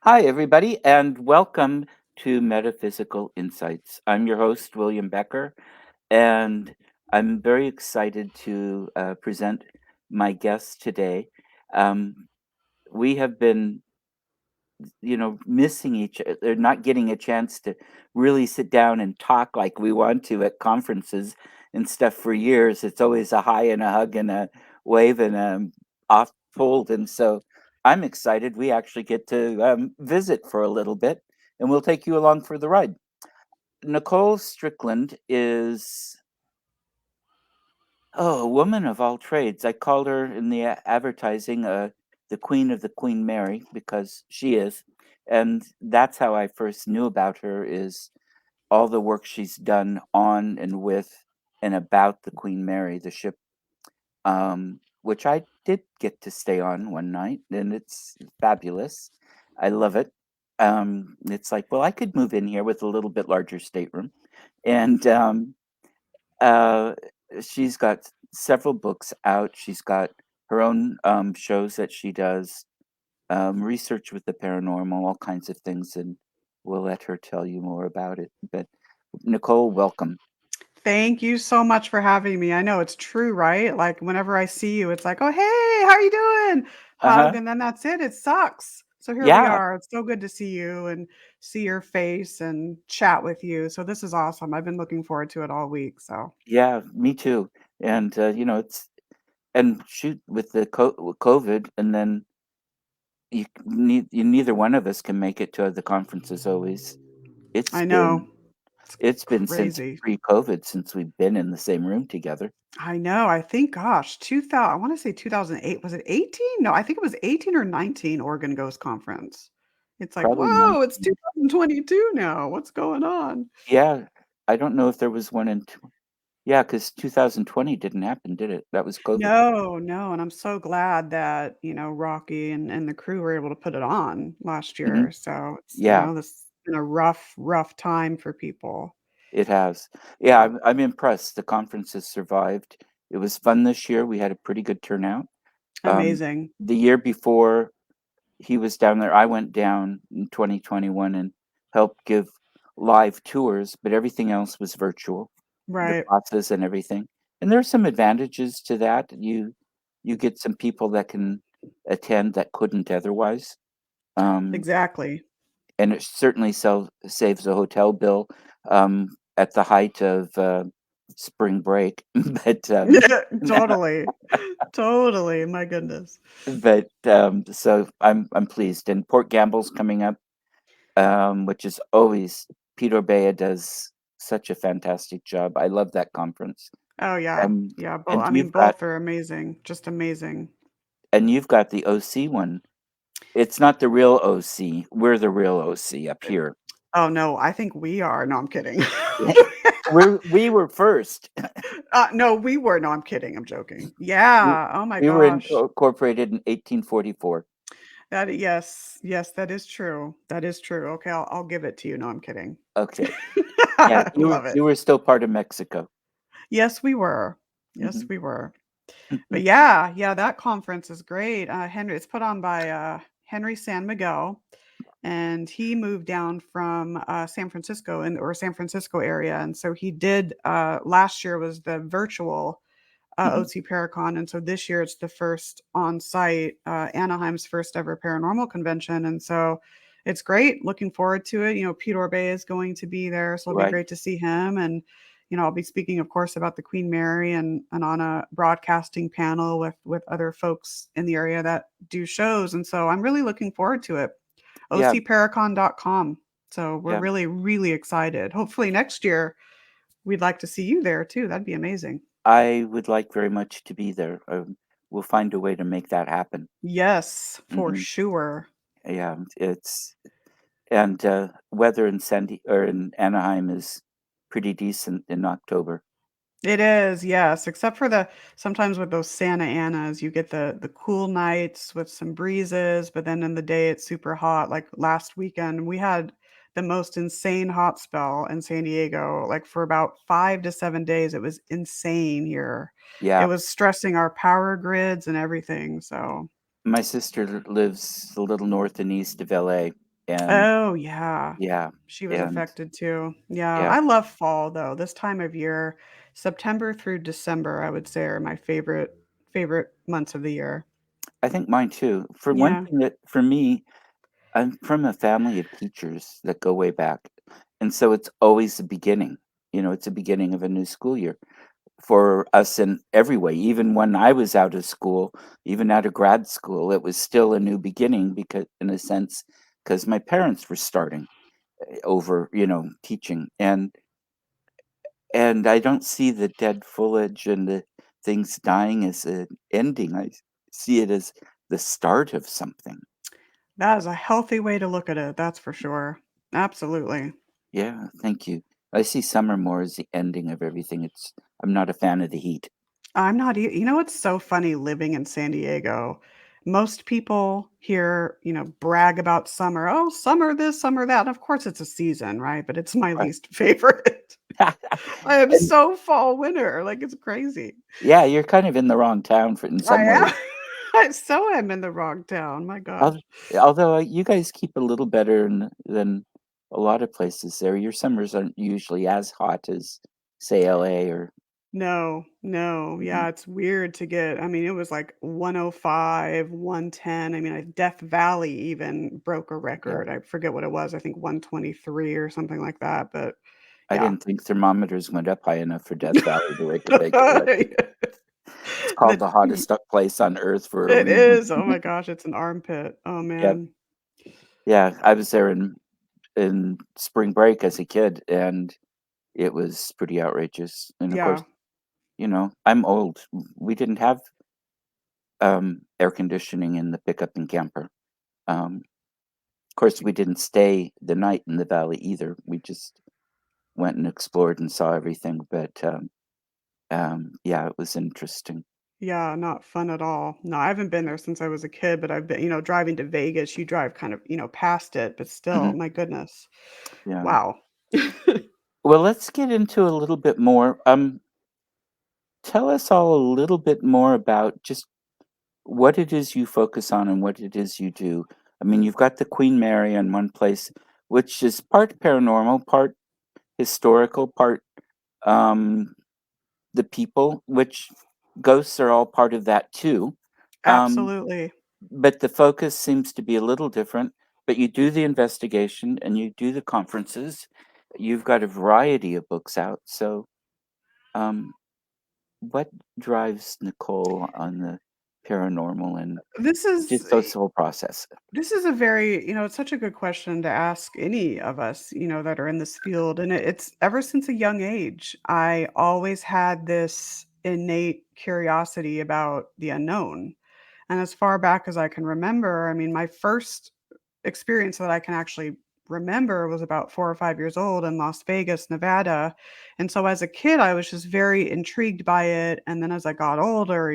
Hi, everybody, and welcome to Metaphysical Insights. I'm your host, William Becker, and I'm very excited to present my guest today. Um, we have been, missing or not getting a chance to really sit down and talk like we want to at conferences and stuff for years. It's always a hi and a hug and a wave and a off fold. And so I'm excited. We actually get to visit for a little bit, and we'll take you along for the ride. Nicole Strickland is a woman of all trades. I called her in the advertising the Queen of the Queen Mary because she is, and that's how I first knew about her. Is all the work she's done on and with and about the Queen Mary, the ship, which I did get to stay on one night, and it's fabulous. I love it. It's like, well, I could move in here with a little bit larger stateroom, and uh, she's got several books out. She's got her own shows that she does, research with the paranormal, all kinds of things, and we'll let her tell you more about it. But Nicole, welcome. Thank you so much for having me. I know it's true, right? Like whenever I see you, it's like, "Oh, hey, how are you doing?" Uh Hug, huh. and then that's it. It sucks. So here we Yeah, are. It's so good to see you and see your face and chat with you. So this is awesome. I've been looking forward to it all week. So yeah, me too. And it's and shoot with the with COVID, and then neither one of us can make it to the conferences always. It's I know been it's it's been since crazy. pre-COVID since we've been in the same room together. I know. I think, gosh, 2000, I want to say 2008. Was it 18? No, I think it was 18 or 19 Oregon Ghost Conference. It's like, Probably whoa, it's 19. 2022 now. What's going on? Yeah, I don't know if there was one in yeah, because 2020 didn't happen, did it? That was COVID. No, no, and I'm so glad that, Rocky and the crew were able to put it on last Mhm. year. So it's, Yeah, this has been a rough, rough time for people. it has. Yeah, I'm impressed. The conference has survived. It was fun this year. We had a pretty good turnout. Um, Amazing. the year before he was down there, I went down in 2021 and helped give live tours, but everything else was virtual, the Right. classes and everything. And there are some advantages to that. You get some people that can attend that couldn't otherwise. Um, Exactly. and it certainly saves a hotel bill at the height of spring break. but Yeah, totally. Totally. My goodness. so I'm pleased. And Port Gamble's coming up, which is always Peter Bea does such a fantastic job. I love that conference. Oh yeah. Um, Yeah. and I mean, you've got both are amazing. Just amazing. the OC one. It's not the real OC. We're the real OC up here. Oh no, I think we are. No, I'm kidding. Yeah. We were first. No, we were. No, I'm kidding. I'm joking. We Yeah. Oh my we were gosh. incorporated in 1844. Yes, yes, that is true. That is true. Okay, I'll give it to you. No, I'm kidding. Okay. Yeah, I love it. you were still part of Mexico. Yes, we were. Yes, Mhm. we were. But yeah, yeah, that conference is great. Henry, it's put on by Henry San Miguel, and he moved down from San Francisco or San Francisco area, and so he did. Last year was the virtual Mhm. OT Paracon, and so this year it's the first on-site Anaheim's first ever paranormal convention, and so it's great. Looking forward to it. Peter Bay is going to be there, so it'll be Right. great to see him. And I'll be speaking, of course, about the Queen Mary and on a broadcasting panel with other folks in the area that do shows, and so I'm really looking forward to it. Yeah, OCParacon.com. So we're yeah. really, really excited. Hopefully next year we'd like to see you there too. That'd be amazing. I would like very much to be there. We'll find a way to make that happen. Yes, for Mhm. sure. Yeah, it's and weather in in Anaheim is pretty decent in October. It is, yes, except for the sometimes with those Santa Anas, you get the cool nights with some breezes, but then in the day it's super hot. Like last weekend, we had the most insane hot spell in San Diego, like for about 5 to 7 days. It was insane here. It Yeah, was stressing our power grids and everything, so my sister lives a little north and east of LA, and Oh, yeah. yeah, She was and affected too. Yeah, yeah, I love fall though. This time of year, September through December, I would say are my favorite months of the year. I think mine too. For one Yeah. thing, that for me, I'm from a family of teachers that go way back, and so it's always the beginning. It's the beginning of a new school year for us in every way. Even when I was out of school, even out of grad school, it was still a new beginning because, in a sense, because my parents were starting over, teaching, and I don't see the dead foliage and the things dying as an ending. I see it as the start of something. That is a healthy way to look at it, that's for sure. Absolutely. Yeah, thank you. I see summer more as the ending of everything. I'm not a fan of the heat. I'm not e You know what's so funny living in San Diego? Most people here, brag about summer. "Oh, summer this, summer that." And of course, it's a season, right? But it's my Right. least favorite. I am And so fall winter, like, it's crazy. yeah, you're kind of in the wrong town for in I some ways. am. I so am in the wrong town, my gosh. Al Although, you guys keep a little better than a lot of places there. Your summers aren't usually as hot as, say, LA or No, no, mhm, yeah, it's weird to get. I mean, it was like 105, 110. I mean, Death Valley even broke a yeah. record. I forget what it was. I think 123 or something like that, but I yeah. didn't think thermometers went up high enough for Death Valley to make a record. It's called The the hottest place on earth for a it reason. is. Oh my gosh, it's an armpit. Oh Yep. man. Yeah, I was there in spring break as a kid, and it was pretty outrageous, and, of course, Yeah. I'm old. We didn't have, air conditioning in the pickup and camper. Of course, we didn't stay the night in the valley either. We just went and explored and saw everything, but, yeah, it was interesting. Yeah, not fun at all. No, I haven't been there since I was a kid, but I've been, driving to Vegas, you drive kind of, past it, but still, Mhm, my goodness. yeah. Wow. Well, let's get into a little bit more. Tell us all a little bit more about just what it is you focus on and what it is you do. I mean, you've got the Queen Mary in one place, which is part paranormal, part historical, part um, the people, which ghosts are all part of that too. Um, Absolutely. but the focus seems to be a little different. But you do the investigation and you do the conferences. You've got a variety of books out. So, um, what drives Nicole on the paranormal and This is just this whole process? this is a very, it's such a good question to ask any of us, that are in this field. And it's ever since a young age, I always had this innate curiosity about the unknown. And as far back as I can remember, I mean, my first experience that I can actually remember was about 4 or 5 years old in Las Vegas, Nevada. And so as a kid, I was just very intrigued by it. And then as I got older,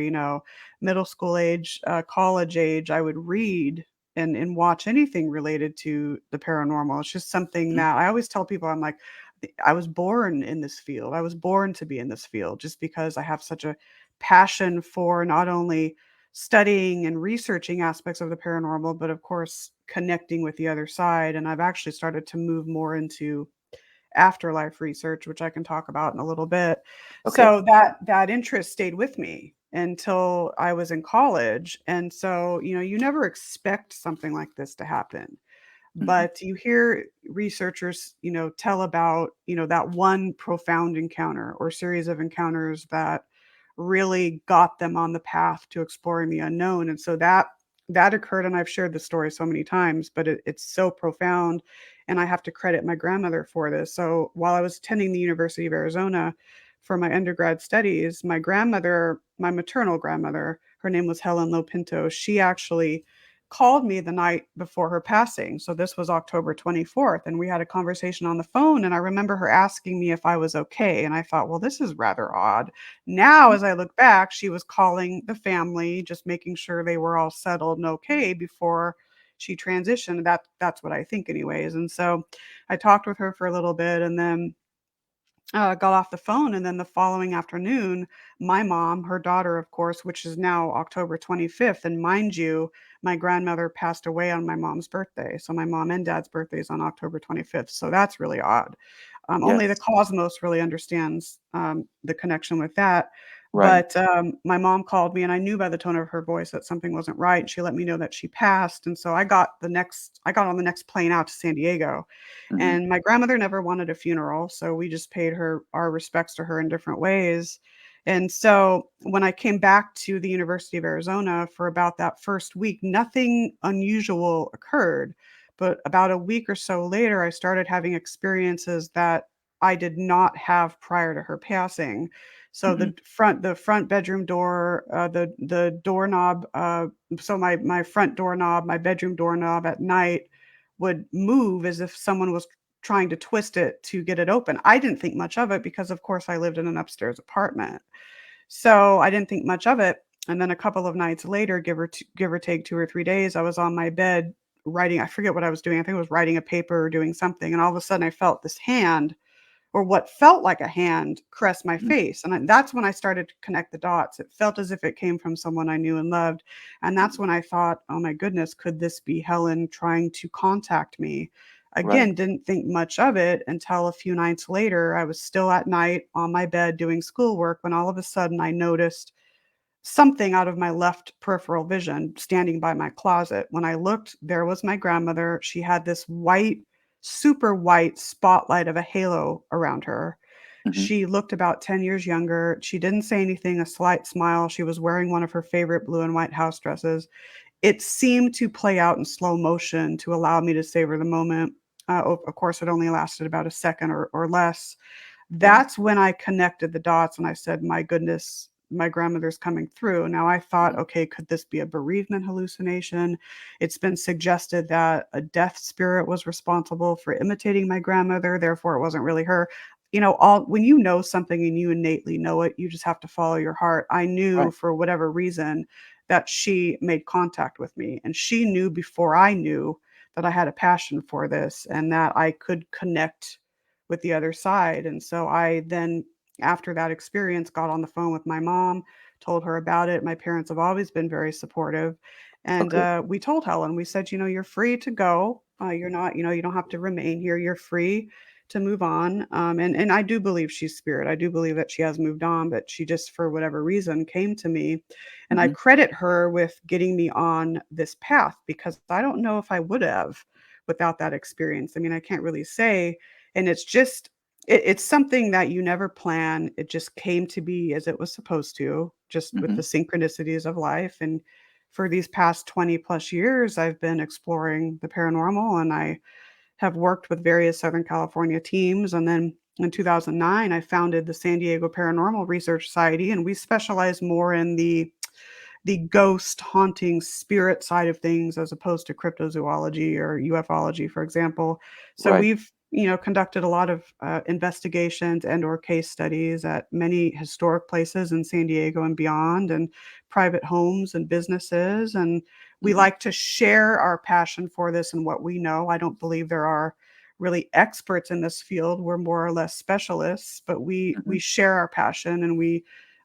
middle school age, college age, I would read and watch anything related to the paranormal. It's just something Mhm, that I always tell people, I'm like, I was born in this field. I was born to be in this field just because I have such a passion for not only studying and researching aspects of the paranormal, but of course, connecting with the other side. And I've actually started to move more into afterlife research, which I can talk about in a little bit. okay. So that interest stayed with me until I was in college. And so, you never expect something like this to happen. Mhm, But you hear researchers, tell about, that one profound encounter or series of encounters that really got them on the path to exploring the unknown. And so that occurred, and I've shared the story so many times, but it's so profound, and I have to credit my grandmother for this. So while I was attending the University of Arizona for my undergrad studies, my grandmother, my maternal grandmother, her name was Helen Lopinto, she actually called me the night before her passing. So this was October 24th, and we had a conversation on the phone, and I remember her asking me if I was okay, and I thought, "Well, this is rather odd." Now, mhm, as I look back, she was calling the family, just making sure they were all settled and okay before she transitioned. That's what I think anyways. And so I talked with her for a little bit, and then got off the phone, and then the following afternoon, my mom, her daughter, of course, which is now October 25th, and mind you, my grandmother passed away on my mom's birthday. So my mom and dad's birthday is on October 25th. So that's really odd. Only the Yes. cosmos really understands the connection with that. Right. But my mom called me, and I knew by the tone of her voice that something wasn't right. She let me know that she passed, and so I got on the next plane out to San Diego. Mhm. And my grandmother never wanted a funeral, so we just paid her our respects to her in different ways. And so when I came back to the University of Arizona for about that first week, nothing unusual occurred. But about a week or so later, I started having experiences that I did not have prior to her passing. So Mhm. the front bedroom door, the doorknob, so my front doorknob, my bedroom doorknob at night would move as if someone was trying to twist it to get it open. I didn't think much of it because, of course, I lived in an upstairs apartment. So I didn't think much of it. And then a couple of nights later, give or take 2 or 3 days, I was on my bed writing. I forget what I was doing. I think I was writing a paper or doing something. And all of a sudden, I felt this hand, or what felt like a hand, caress my Mhm. face. And that's when I started to connect the dots. It felt as if it came from someone I knew and loved. And that's Mhm. when I thought, oh my goodness, could this be Helen trying to contact me? Right. Again, didn't think much of it until a few nights later. I was still at night on my bed doing schoolwork when all of a sudden I noticed something out of my left peripheral vision standing by my closet. When I looked, there was my grandmother. She had this white, super white spotlight of a halo around her. Mhm. She looked about 10 years younger. She didn't say anything, a slight smile. She was wearing one of her favorite blue and white house dresses. It seemed to play out in slow motion to allow me to savor the moment. Of course, it only lasted about a second or less. Right. That's when I connected the dots and I said, "My goodness, my grandmother's coming through." Now I thought, Mhm. "Okay, could this be a bereavement hallucination?" It's been suggested that a death spirit was responsible for imitating my grandmother, therefore it wasn't really her. All when you know something and you innately know it, you just have to follow your heart. I knew Right. for whatever reason that she made contact with me, and she knew before I knew that I had a passion for this and that I could connect with the other side. And so I then, after that experience, got on the phone with my mom, told her about it. My parents have always been very supportive. And Okay. we told Helen, we said, you're free to go. You're not, you don't have to remain here. You're free to move on. And I do believe she's spirit. I do believe that she has moved on, but she just, for whatever reason, came to me. And I Mhm. credit her with getting me on this path because I don't know if I would have without that experience. I mean, I can't really say, and it's just it's something that you never plan. It just came to be as it was supposed to, just with the Mhm. synchronicities of life. And for these past 20 plus years, I've been exploring the paranormal, and I have worked with various Southern California teams. And then in 2009, I founded the San Diego Paranormal Research Society, and we specialize more in the ghost haunting spirit side of things as opposed to cryptozoology or ufology, for example. So Right. we've conducted a lot of investigations and or case studies at many historic places in San Diego and beyond, and private homes and businesses. And we Mhm. like to share our passion for this and what we know. I don't believe there are really experts in this field. We're more or less specialists, but we Mhm. share our passion, and we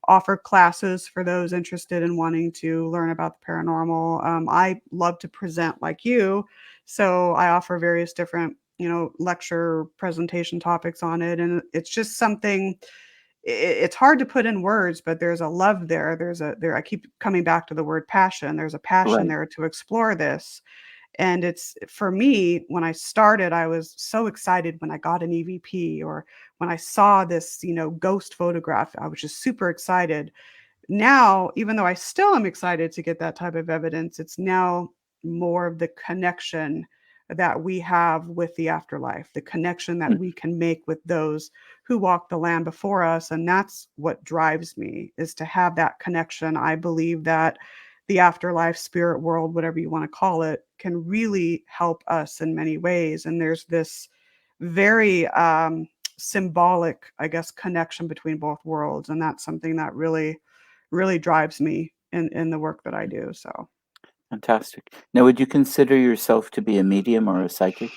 offer classes for those interested in wanting to learn about the paranormal. I love to present like you, so I offer various different, lecture presentation topics on it, and it's just something. It's hard to put in words, but there's a love there. There. I keep coming back to the word passion. There's a passion Right. there to explore this, and it's for me, when I started, I was so excited when I got an EVP or when I saw this, ghost photograph. I was just super excited. Now, even though I still am excited to get that type of evidence, it's now more of the connection that we have with the afterlife, the connection that Mm. we can make with those who walk the land before us. And that's what drives me, is to have that connection. I believe that the afterlife, spirit world, whatever you want to call it, can really help us in many ways. And there's this very symbolic, I guess, connection between both worlds. And that's something that really drives me in the work that I Mhm. do. So Fantastic. Now, would you consider yourself to be a medium or a psychic?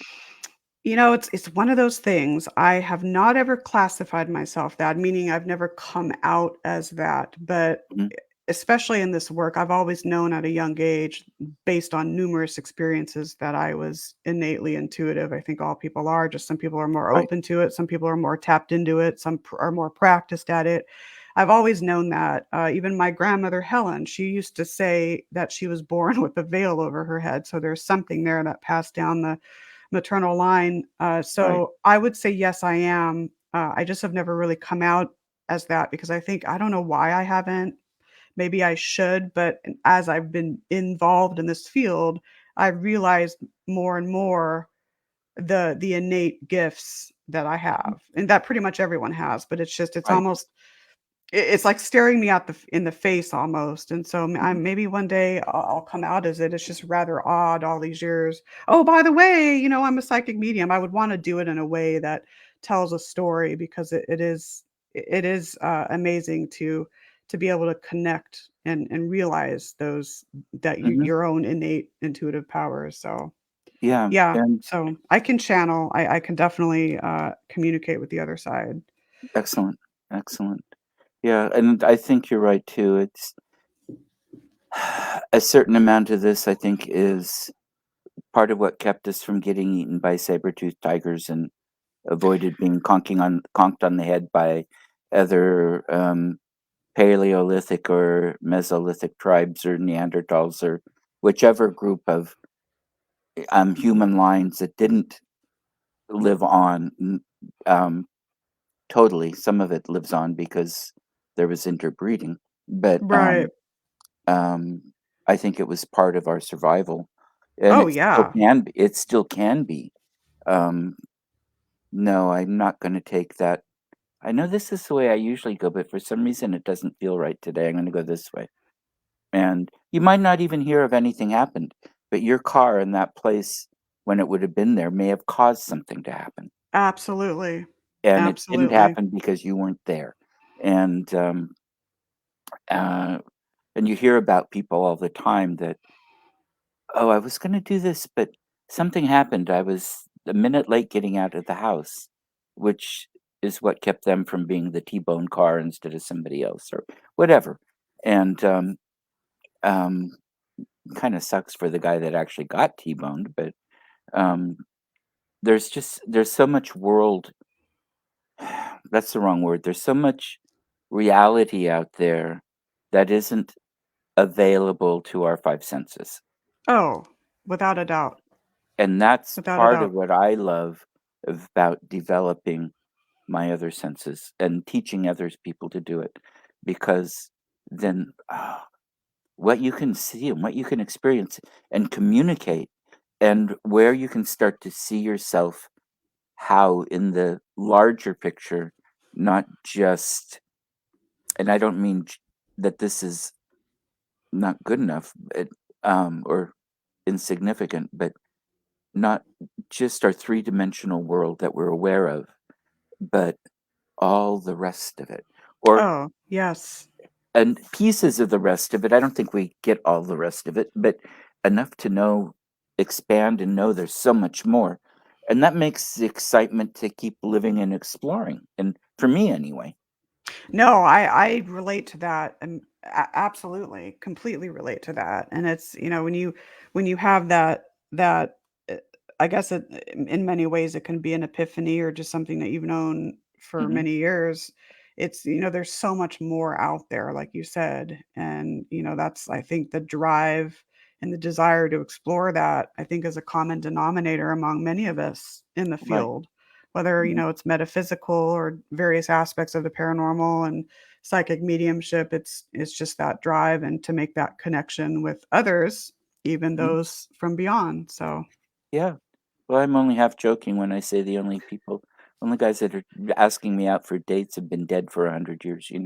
It's one of those things. I have not ever classified myself that, meaning I've never come out as that, but Mhm. especially in this work, I've always known at a young age, based on numerous experiences, that I was innately intuitive. I think all people are, just some people are more Right, open to it, some people are more tapped into it, are more practiced at it. I've always known that. Even my grandmother Helen, she used to say that she was born with a veil over her head. So there's something there that passed down the maternal line. right. So I would say yes, I am. I just have never really come out as that because I don't know why I haven't. Maybe I should, but as I've been involved in this field, I realized more and more the innate gifts that I Mhm. have, and that pretty much everyone has. But it's Right. almost it's like staring me out in the face almost, and so Mhm. maybe one day I'll come out as it. It's just rather odd all these years. "Oh, by the way, I'm a psychic medium." I would wanna do it in a way that tells a story because it is amazing to be able to connect and realize those that Mhm. your own innate intuitive powers, so, Yeah, yeah. and So, I can channel. I can definitely, communicate with the other side. excellent, excellent. Yeah, and I think you're right too. It's a certain amount of this, I think, is part of what kept us from getting eaten by saber-toothed tigers and avoided being conked on the head by other, Paleolithic or Mesolithic tribes or Neanderthals or whichever group of, human lines that didn't live on, totally. Some of it lives on because there was interbreeding, but, Right. um, I think it was part of our survival, and Oh, yeah. it still can be. Um, no, I'm not gonna take that. I know this is the way I usually go, but for some reason it doesn't feel right today. I'm gonna go this way. And you might not even hear of anything happened, but your car in that place when it would have been there may have caused something to happen, Absolutely. and it didn't Absolutely. happen because you weren't there. And, uh, and you hear about people all the time that, "Oh, I was gonna do this, but something happened. I was a minute late getting out of the house," which is what kept them from being the T-bone car instead of somebody else or whatever. And, um, kinda sucks for the guy that actually got T-boned, but, um, there's so much world that's the wrong word. There's so much reality out there that isn't available to our 5 senses. Oh, without a doubt. And that's Without a part of doubt. what I love about developing my other senses and teaching others people to do it, because then, what you can see and what you can experience and communicate and where you can start to see yourself how in the larger picture, not just and I don't mean that this is not good enough, or insignificant, but not just our three-dimensional world that we're aware of, but all the rest of it, or Oh, yes. and pieces of the rest of it. I don't think we get all the rest of it, but enough to know, expand and know there's so much more. And that makes the excitement to keep living and exploring. And for me anyway. No, I relate to that, and absolutely, completely relate to that. And when you have that uh, I guess in many ways it can be an epiphany or just something that you've known for Hmm. many years. There's so much more out there, like you said, and that's I think the drive and the desire to explore that I think is a common denominator among many of us in the Right. field, whether Hmm. it's metaphysical or various aspects of the paranormal and psychic mediumship. It's just that drive and to make that connection with others, even Hmm. those from beyond. So Yeah. Well, I'm only half joking when I say only guys that are asking me out for dates have been dead for 100 years. So,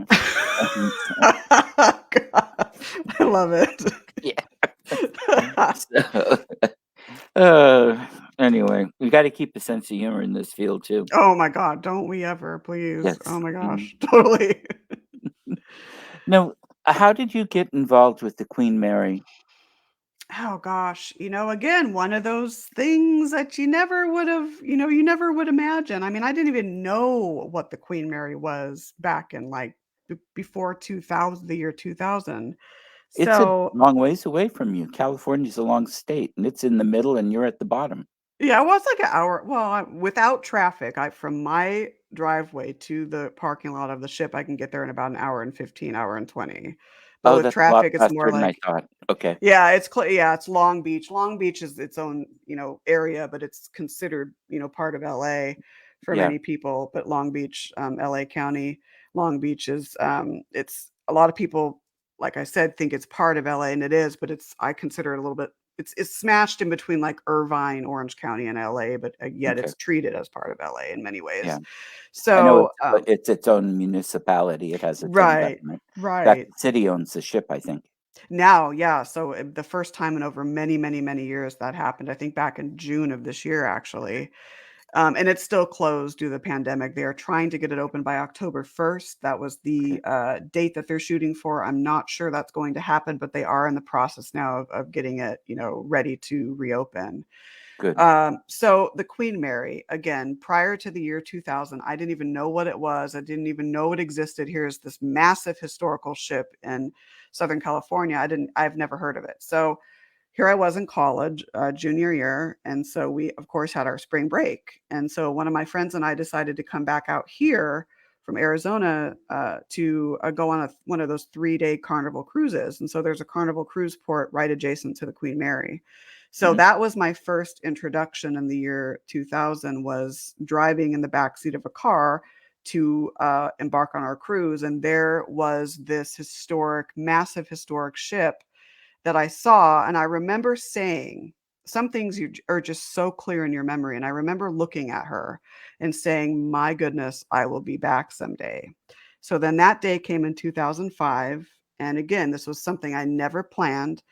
God, I love it. yeah. So, uh, anyway, we got to keep a sense of humor in this field too. Oh my God, don't we ever, please. Yes. Oh my Mhm. gosh, totally. Now, how did you get involved with the Queen Mary? Oh gosh, again, one of those things that you never would have, you never would imagine. I mean, I didn't even know what the Queen Mary was back in like before 2000, the year 2000. It's a So, long ways away from you. California's a long state, and it's in the middle, and you're at the bottom. yeah, well, it's like an hour. Well, without traffic, from my driveway to the parking lot of the ship, I can get there in about an hour and 15, hour and 20. But Oh, with that's a lot traffic, it's more faster than I like, thought. Okay, yeah, it's Long Beach. Long Beach is its own, area, but it's considered, part of LA for yeah, many people. But Long Beach, LA County, Long Beach is, it's a lot of people, like I said, think it's part of LA, and it is, but I consider it a little bit. It's smashed in between like Irvine, Orange County, and LA, but yet okay, it's treated as part of LA in many yeah. ways. I know So, it's its own municipality. It has its own right, government. In fact, right. the city owns the ship, I think. Now, yeah, so, the first time in over many, many, many years that happened, I think back in June of this year, actually, and it's still closed due to the pandemic. They are trying to get it open by October 1st. That was Okay, the, date that they're shooting for. I'm not sure that's going to happen, but they are in the process now of getting it, ready to reopen. good. So the Queen Mary, again, prior to the year 2000, I didn't even know what it was. I didn't even know it existed. Here's this massive historical ship in Southern California. I've never heard of it. So here I was in college, junior year. And so we, of course, had our spring break. And so one of my friends and I decided to come back out here from Arizona to go on one of those 3-day Carnival cruises. And so there's a Carnival cruise port right adjacent to the Queen Mary. So Hmm. that was my first introduction in the year 2000, was driving in the backseat of a car to embark on our cruise. And there was this massive historic ship that I saw. And I remember saying, some things are just so clear in your memory. And I remember looking at her and saying, my goodness, I will be back someday. So then that day came in 2005. And again, this was something I never planned.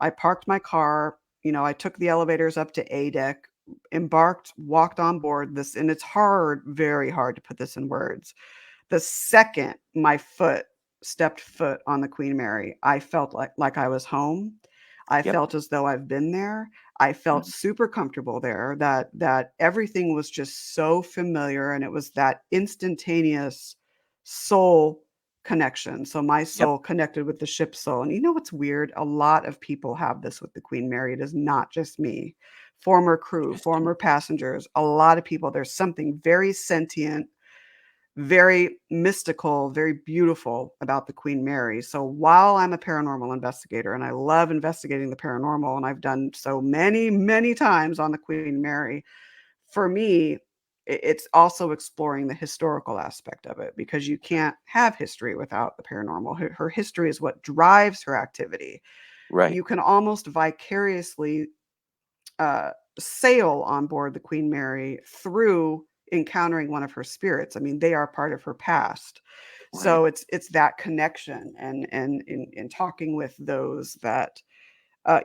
I parked my car, I took the elevators up to A deck, embarked, walked on board this, and it's hard, very hard to put this in words. The second my stepped foot on the Queen Mary, I felt like I was home. I Yep. felt as though I've been there. I felt Mhm. super comfortable there, that everything was just so familiar, and it was that instantaneous soul connection. So my Yep. soul connected with the ship's soul. And you know what's weird? A lot of people have this with the Queen Mary. It is not just me. Former crew, Interesting. former passengers, a lot of people. There's something very sentient, very mystical, very beautiful about the Queen Mary. So while I'm a paranormal investigator and I love investigating the paranormal, and I've done so many, many times on the Queen Mary, for me, it's also exploring the historical aspect of it, because you can't have history without the paranormal. Her history is what drives her activity. Right. You can almost vicariously uh, sail on board the Queen Mary through encountering one of her spirits. I mean, they are part of her past. Right. So it's that connection, and in talking with those that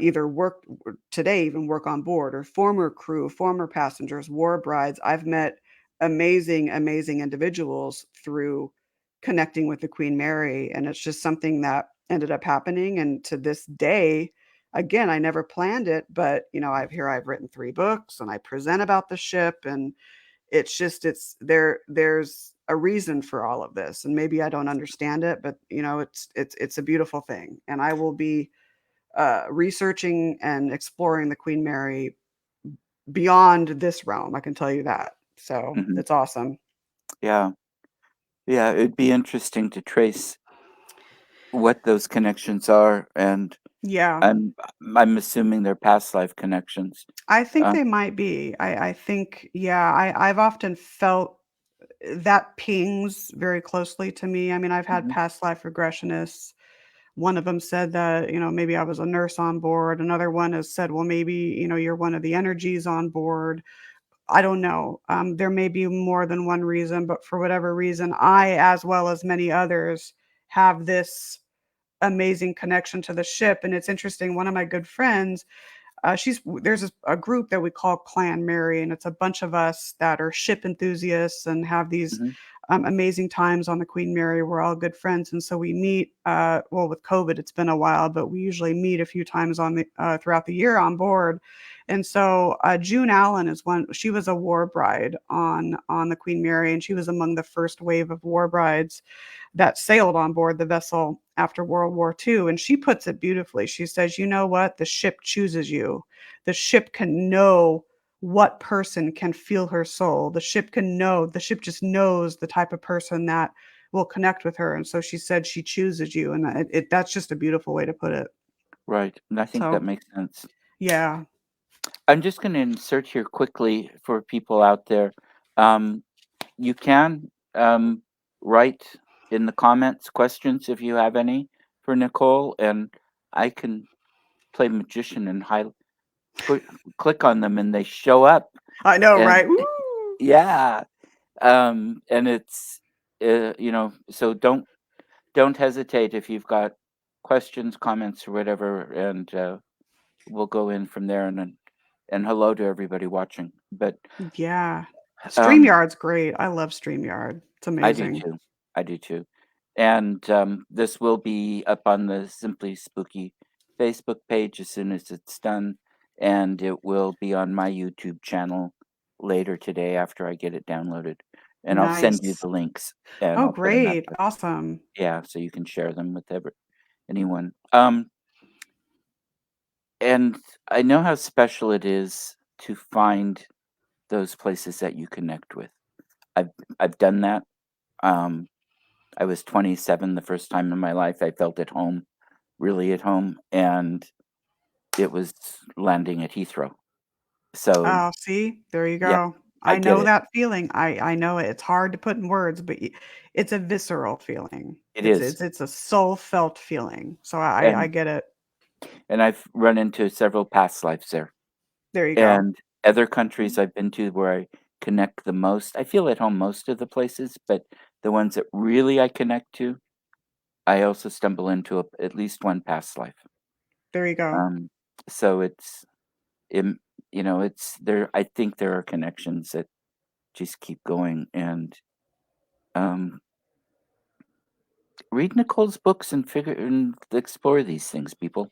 either work today, even work on board, or former crew, former passengers, war brides. I've met amazing, amazing individuals through connecting with the Queen Mary. And it's just something that ended up happening. And to this day, again, I never planned it, but I've written 3 books and I present about the ship. And there's a reason for all of this. And maybe I don't understand it, but it's a beautiful thing. And I will be researching and exploring the Queen Mary beyond this realm. I can tell you that. So Hmm. it's awesome. Yeah. Yeah. It'd be interesting to trace what those connections are, and Yeah, I'm I'm assuming they're past life connections. I think Uh, they might be. I think, yeah, I've often felt that pings very closely to me. I mean, I've had mhm. past life regressionists. One of them said that, maybe I was a nurse on board. Another one has said, well, maybe, you're one of the energies on board. I don't know. There may be more than one reason, but for whatever reason, I, as well as many others, have this amazing connection to the ship. And it's interesting. One of my good friends, there's a group that we call Clan Mary, and it's a bunch of us that are ship enthusiasts and have these Mhm. amazing times on the Queen Mary. We're all good friends, and so we meet. Well, with COVID, it's been a while, but we usually meet a few times on the throughout the year on board. And so June Allen is one. She was a war bride on the Queen Mary, and she was among the first wave of war brides that sailed on board the vessel after World War II. And she puts it beautifully. She says, "You know what? The ship chooses you. The ship can know what person can feel her soul. The ship can know, the ship just knows the type of person that will connect with her." And so she said she chooses you. And that's just a beautiful way to put it. Right. And I think that So, makes sense. yeah. I'm just going to insert here quickly for people out there. Um, you can write in the comments questions if you have any for Nicole, and I can play magician and put click on them and they show up. I know, And right? Woo! yeah, and it's so don't hesitate if you've got questions, comments, or whatever, and we'll go in from there. And hello to everybody watching. But Yeah. um, StreamYard's great. I love StreamYard. It's I do amazing. too. I do too. And this will be up on the Simply Spooky Facebook page as soon as it's done, and it will be on my YouTube channel later today after I get it downloaded. And I'll send you Nice. the links, and Oh, I'll put them out great. there. Awesome. Yeah, so you can share them with anyone. And I know how special it is to find those places that you connect with. I've I've done that. Um, I was 27 the first time in my life I felt at home, really at home, and it was landing at Heathrow. So, Oh, see? There you yeah, go. I I get know it. that feeling. I know it. It's hard to put in words, but it's a visceral feeling. It It's is. it's it's a soul felt feeling. So I And get it. I've run into several past lives there. There you go. And other countries I've been to where I connect the most. I feel at home most of the places, but the ones that really I connect to, I also stumble into at least one past life. There you go. Um, so im it's there. I think there are connections that just keep going, and um, read Nicole's books and figure and explore these things, people.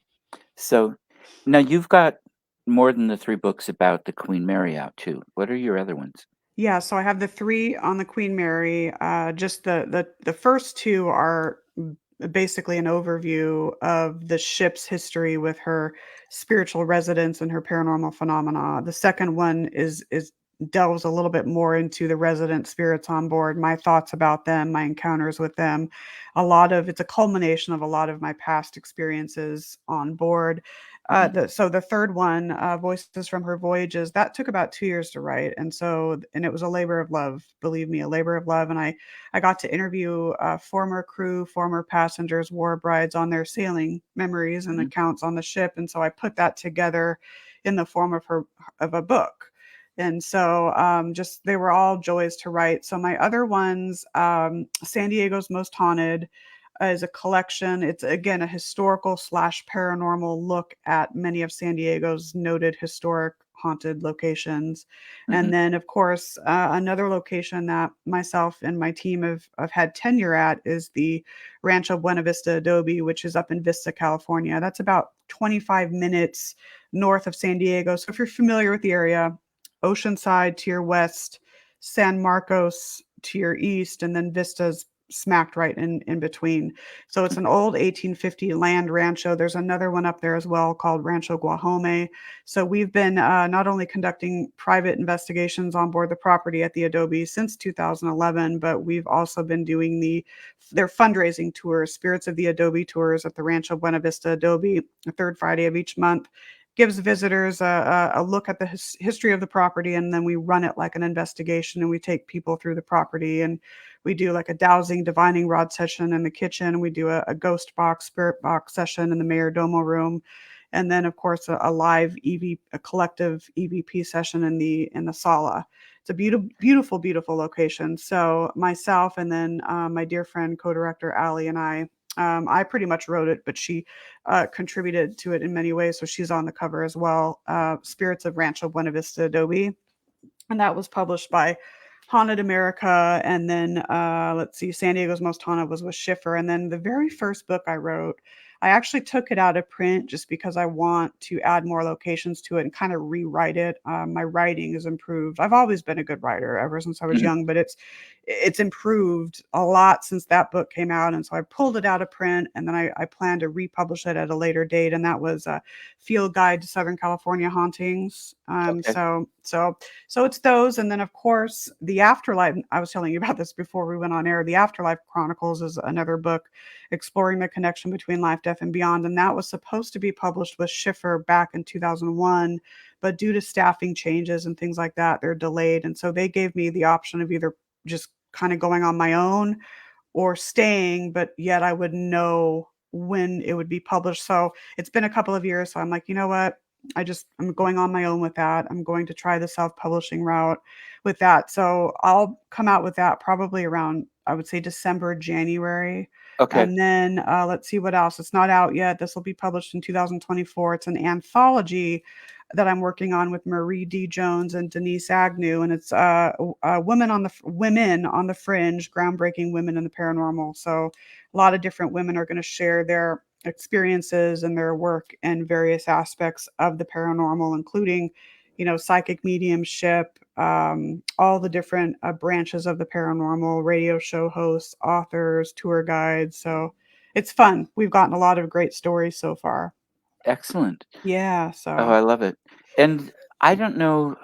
So now you've got more than the 3 books about the Queen Mary out too. What are your other ones? Yeah, so I have the 3 on the Queen Mary. Just the first 2 are basically an overview of the ship's history with her spiritual residents and her paranormal phenomena. The second one is delves a little bit more into the resident spirits on board, my thoughts about them, my encounters with them. It's a culmination of a lot of my past experiences on board. Mhm, The third one, Voices from Her Voyages, that took about 2 years to write, and it was a labor of love, believe me, a labor of love, and I got to interview, former crew, former passengers, war brides on their sailing memories and mhm, accounts on the ship, and so I put that together in the form of a book. And so, just they were all joys to write. So my other ones, San Diego's Most Haunted, is a collection. It's again a historical slash paranormal look at many of San Diego's noted historic haunted locations. And mhm, then, of course, another location that myself and my team have had tenure at is the Rancho Buena Vista Adobe, which is up in Vista, California. That's about 25 minutes north of San Diego. So if you're familiar with the area, Oceanside to your west, San Marcos to your east, and then Vista's smacked right in between. So it's an okay, old 1850 land rancho. There's another one up there as well called Rancho Guajome. So we've been not only conducting private investigations on board the property at the Adobe since 2011, but we've also been doing their fundraising tours, Spirits of the Adobe tours at the Rancho Buena Vista Adobe, the third Friday of each month. Gives visitors a look at the history of the property, and then we run it like an investigation, and we take people through the property, and we do like a dowsing, divining rod session in the kitchen. We do a ghost box, spirit box session in the mayor domo room, and then of course a live a collective EVP session in the sala. It's a beautiful, beautiful location. So myself and then my dear friend co-director Ali and I pretty much wrote it, but she contributed to it in many ways. So she's on the cover as well. Spirits of Rancho Buena Vista Adobe, and that was published by Haunted America, and then, let's see, San Diego's Most Haunted was with Schiffer, and then the very first book I wrote, I actually took it out of print just because I want to add more locations to it and kinda rewrite it. My writing has improved. I've always been a good writer ever since I was Mhm. young, but it's improved a lot since that book came out, and so I pulled it out of print, and then I plan to republish it at a later date, and that was a Field Guide to Southern California Hauntings. Okay. So it's those, and then, of course, The Afterlife. I was telling you about this before we went on air. The Afterlife Chronicles is another book exploring the connection between life, death, and beyond, and that was supposed to be published with Schiffer back in 2001, but due to staffing changes and things like that, they're delayed, and so they gave me the option of either just kinda going on my own or staying, but yet I would know when it would be published. So it's been a couple of years. So I'm like, you know what? I'm going on my own with that. I'm going to try the self-publishing route with that. So I'll come out with that probably around, I would say December, January. Okay. And then let's see what else. It's not out yet. This will be published in 2024. It's an anthology that I'm working on with Marie D. Jones and Denise Agnew, and it's women on the fringe, groundbreaking women in the paranormal. So a lot of different women are going to share their experiences and their work in various aspects of the paranormal, including, psychic mediumship, all the different branches of the paranormal, radio show hosts, authors, tour guides. So it's fun. We've gotten a lot of great stories so far. Excellent. Yeah. Oh, So I love it. And I don't know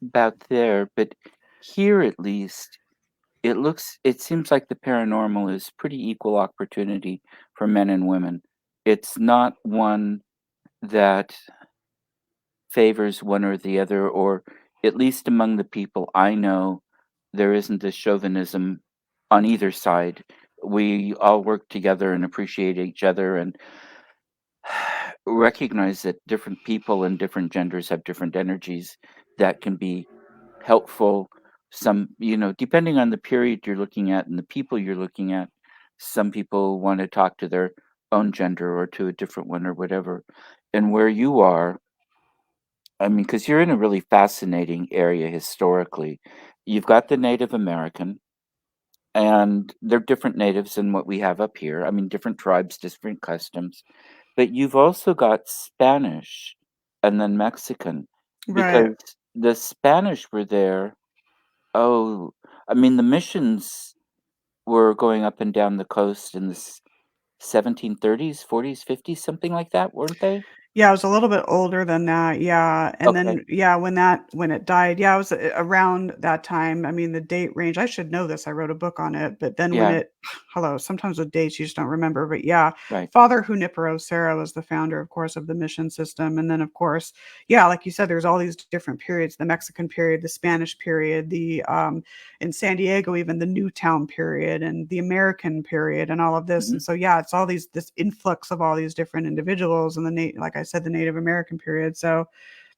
about there, but here at least, it seems like the paranormal is pretty equal opportunity for men and women. It's not one that favors one or the other, or at least among the people I know, there isn't a chauvinism on either side. We all work together and appreciate each other and recognize that different people and different genders have different energies that can be helpful. Some, depending on the period you're looking at and the people you're looking at, some people want to talk to their own gender or to a different one or whatever. And where you are, I mean, because you're in a really fascinating area historically. You've got the Native American, and they're different natives than what we have up here. I mean, different tribes, different customs. But you've also got Spanish and then Mexican, right. because the Spanish were there. Oh, I mean, the missions were going up and down the coast in the 1730s, 40s, 50s, something like that, weren't they? Yeah, I was a little bit older than that, yeah, and Okay. then, yeah, when it died, yeah, I was a around that time. I mean, the date range, I should know this, I wrote a book on it, but then when Yeah. it hello, sometimes with dates you just don't remember, but yeah, Right. Father Junipero Serra was the founder, of course, of the mission system, and then, of course, yeah, like you said, there's all these different periods, the Mexican period, the Spanish period, in San Diego, even the Newtown period and the American period and all of this. Hmm. And so, yeah, it's all this influx of all these different individuals and like I said, the Native American period. So,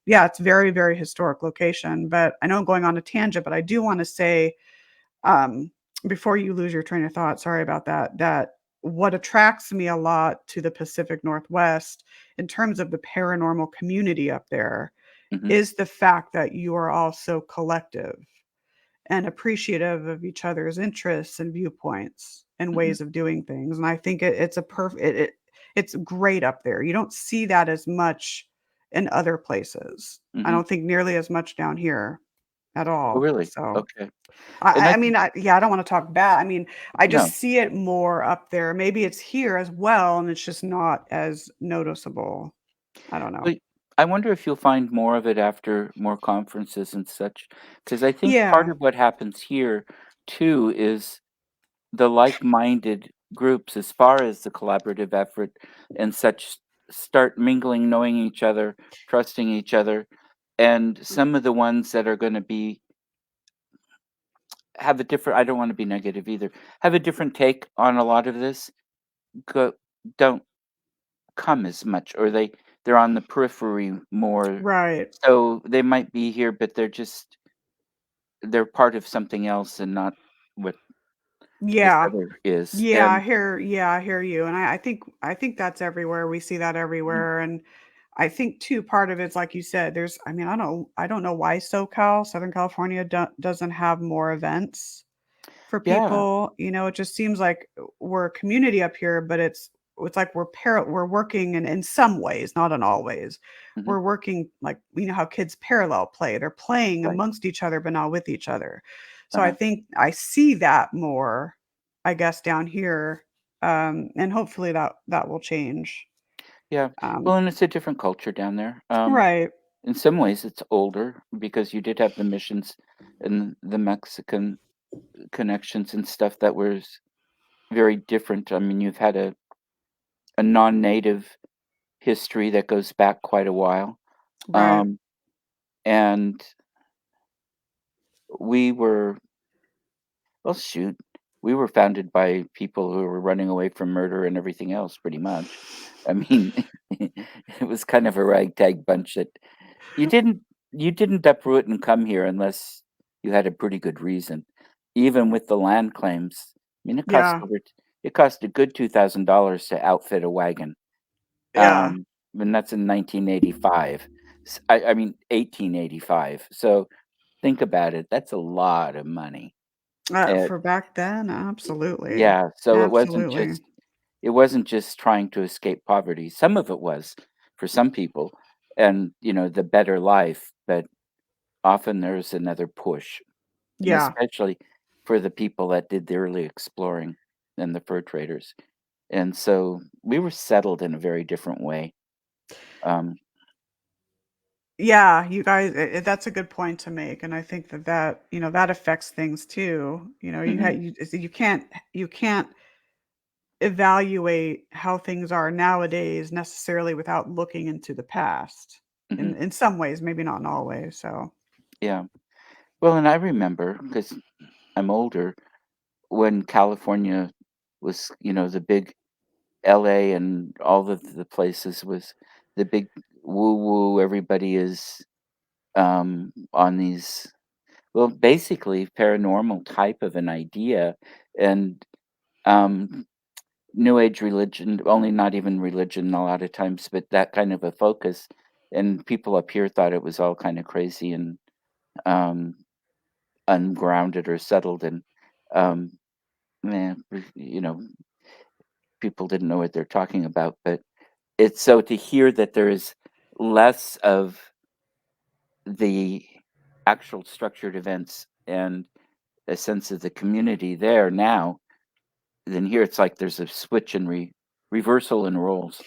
yeah, it's very, very historic location. But I know I'm going on a tangent, but I do want to say, um, before you lose your train of thought, sorry about that, that what attracts me a lot to the Pacific Northwest in terms of the paranormal community up there Hmm. is the fact that you are all so collective and appreciative of each other's interests and viewpoints and Hmm. ways of doing things. And I think it's a perfect it's great up there. You don't see that as much in other places. I Hmm. don't think nearly as much down here at Oh, all. really? So Okay. I, And I I I mean, yeah, I don't want to talk bad. I mean, I just no. see it more up there. Maybe it's here as well, and it's just not as noticeable. I don't know. But I wonder if you'll find more of it after more conferences and such, because I think part Yeah, of what happens here too is the like-minded groups, as far as the collaborative effort and such, start mingling, knowing each other, trusting each other, and some of the ones that are going to be have a different. I don't want to be negative either. Have a different take on a lot of this. Go, don't come as much, or they're on the periphery more. right. So they might be here, but they're part of something else and not what this Yeah. other is. And Yeah, I hear you, and I think that's everywhere, we see that mhm, everywhere, and I think too, part of it's like you said, there's I mean, I don't know why SoCal, Southern California doesn't have more events for Yeah. people. It just seems like we're a community up here, but it's like we're working in some ways, not in all ways. Hmm. We're working like how kids parallel play. They're playing Right. amongst each other, but not with each other. So I Uh-huh. think I see that more, I guess, down here. And hopefully that will change. Yeah. Well, Um, and it's a different culture down there. right. In some ways, it's older because you did have the missions and the Mexican connections and stuff that was very different. I mean, you've had a non-native history that goes back quite a while. Right. Um, and we were, well, shoot, we were founded by people who were running away from murder and everything else, pretty much. I mean, it was kind of a ragtag bunch that you didn't you didn't uproot and come here unless you had a pretty good reason. Even with the land claims, I mean, Yeah. it cost a good $2,000 to outfit a wagon. Yeah. And that's in 1985. I mean 1885. So think about it. That's a lot of money. Uh, For back then, absolutely. yeah. So Absolutely. it wasn't just trying to escape poverty. Some of it was for some people, and the better life, but often there's another push, and Yeah. especially for the people that did the early exploring and the fur traders. And so we were settled in a very different way. Um, Yeah, you guys that's a good point to make, and I think that affects things too. mhm, You can't evaluate how things are nowadays necessarily without looking into the past. In mhm, in some ways, maybe not in all ways, so yeah. Well, and I remember because I'm older when California was, the big LA and all the places was the big woo woo. Everybody is on these, well, basically paranormal type of an idea, and um, New Age religion, only not even religion a lot of times, but that kind of a focus. And people up here thought it was all kind of crazy and um, ungrounded or settled, and um, people didn't know what they're talking about. But it's so to hear that there is less of the actual structured events and a sense of the community there now, then here it's like there's a switch and reversal in roles.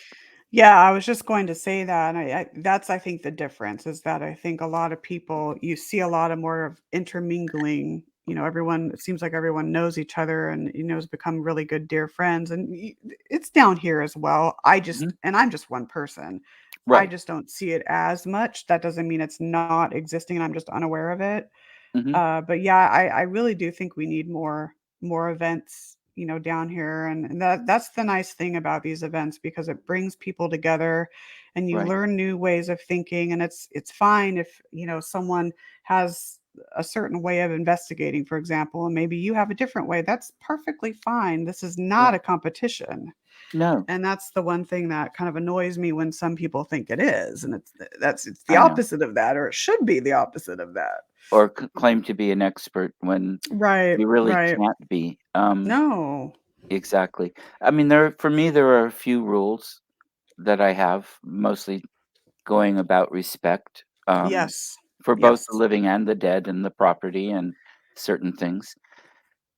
yeah, I was just going to say that, and I think the difference is that I think a lot of people you see a lot of more of intermingling. Everyone it seems like everyone knows each other and has become really good dear friends, and it's down here as well. Mhm. I'm just one person. I Right. just don't see it as much. That doesn't mean it's not existing, and I'm just unaware of it. Mhm. But yeah, I really do think we need more events, down here, and that's the nice thing about these events because it brings people together, and you Right. learn new ways of thinking, and it's fine if someone has a certain way of investigating, for example, and maybe you have a different way. That's perfectly fine. This is Yeah. not a competition. No, And that's the one thing that kind of annoys me when some people think it is, and it's the I know. opposite of that, or it should be the opposite of that. Or claim to be an expert when Right, you really right. can't be. No. Exactly. I mean, for me, there are a few rules that I have, mostly going about respect, Yes. for both the Yes. living and the dead and the property and certain things,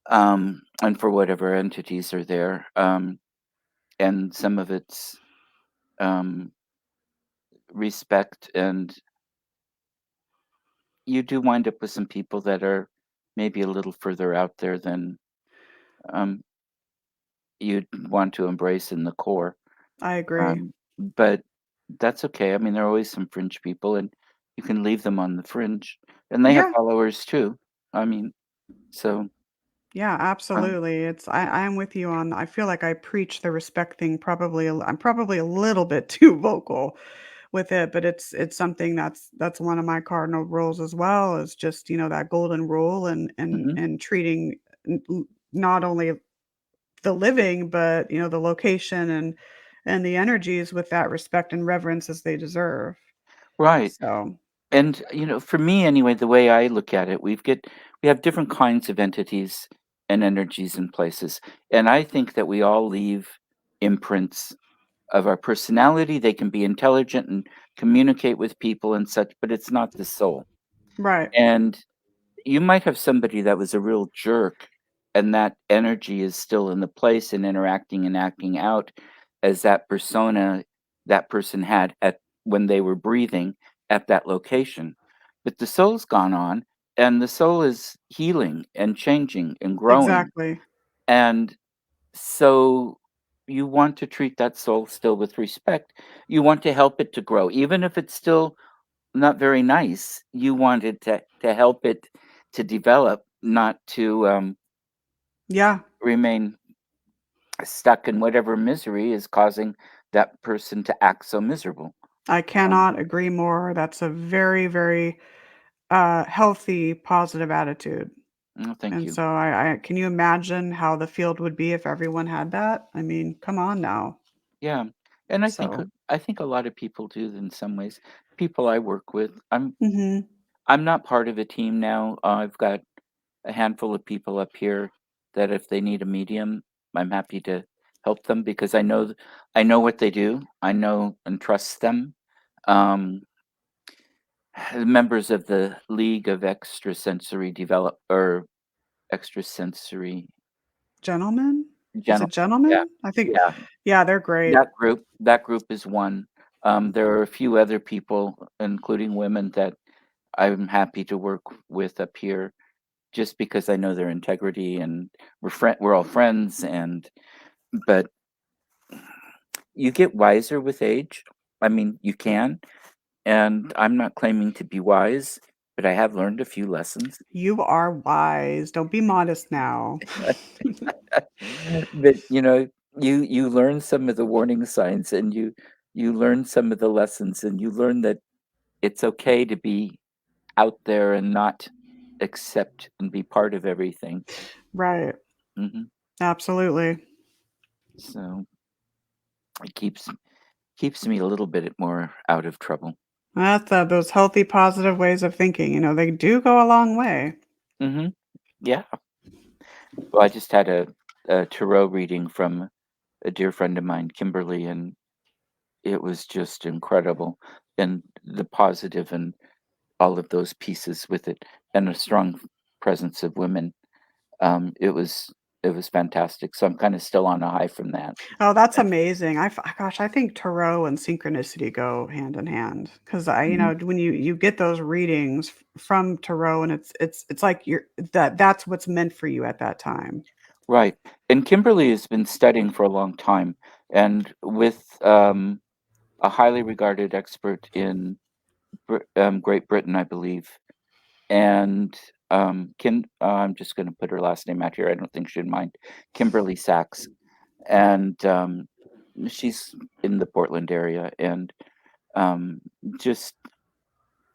and for whatever entities are there. And some of it's um, respect, and you do wind up with some people that are maybe a little further out there than um, you'd want to embrace in the core. I agree. But that's okay. I mean, there are always some fringe people, and you can leave them on the fringe, and they have Yeah. followers too. I mean, so Yeah, um, absolutely. I'm with you on I feel like I preach the respect thing I'm probably a little bit too vocal with it, but it's something that's one of my cardinal rules as well is just, that golden rule mhm, and treating not only the living, but the location and the energies with that respect and reverence as they deserve. Right. So, And, for me anyway, the way I look at it, we have different kinds of entities and energies and places. And I think that we all leave imprints of our personality. They can be intelligent and communicate with people and such, but it's not the soul. right. And you might have somebody that was a real jerk, and that energy is still in the place and interacting and acting out as that persona that person had at when they were breathing at that location. But the soul's gone on, and the soul is healing and changing and growing. Exactly. And so you want to treat that soul still with respect. You want to help it to grow, even if it's still not very nice. You wanted to help it to develop, not to, Yeah, remain stuck in whatever misery is causing that person to act so miserable. I Um, cannot agree more. That's a very, very healthy, positive attitude. oh, thank And you. so I can you imagine how the field would be if everyone had that? I mean, come on now. Yeah, and So, I think a lot of people do in some ways. People I work with, mhm. I'm not part of a team now. I've got a handful of people up here that if they need a medium, I'm happy to help them because I know what they do. I know and trust them. Um, Members of the League of Extrasensory Gentlemen? Is it Gentlemen. Yeah, gentlemen? I think yeah. yeah, they're great. That group is one. There are a few other people, including women, that I'm happy to work with up here just because I know their integrity and we're all friends. And but you get wiser with age. I mean, you can, and I'm not claiming to be wise, but I have learned a few lessons. You are wise. Don't be modest now. But, you learn some of the warning signs, and you learn some of the lessons, and you learn that it's okay to be out there and not accept and be part of everything. Right. Mhm. Absolutely. So, it keeps me a little bit more out of trouble. That's, those healthy, positive ways of thinking, they do go a long way. Mhm. Yeah. Well, I just had a tarot reading from a dear friend of mine, Kimberly, and it was just incredible, and the positive and all of those pieces with it, and a strong presence of women. It was fantastic, so I'm kinda still on a high from that. Oh, that's amazing. Gosh, I think tarot and synchronicity go hand in hand because Mhm. when you get those readings from tarot and it's like that's what's meant for you at that time. Right, and Kimberly has been studying for a long time, and with, a highly regarded expert in Great Britain, I believe, and, I'm just gonna put her last name out here, I don't think she'd mind, Kimberly Sachs, and, she's in the Portland area, and, um, just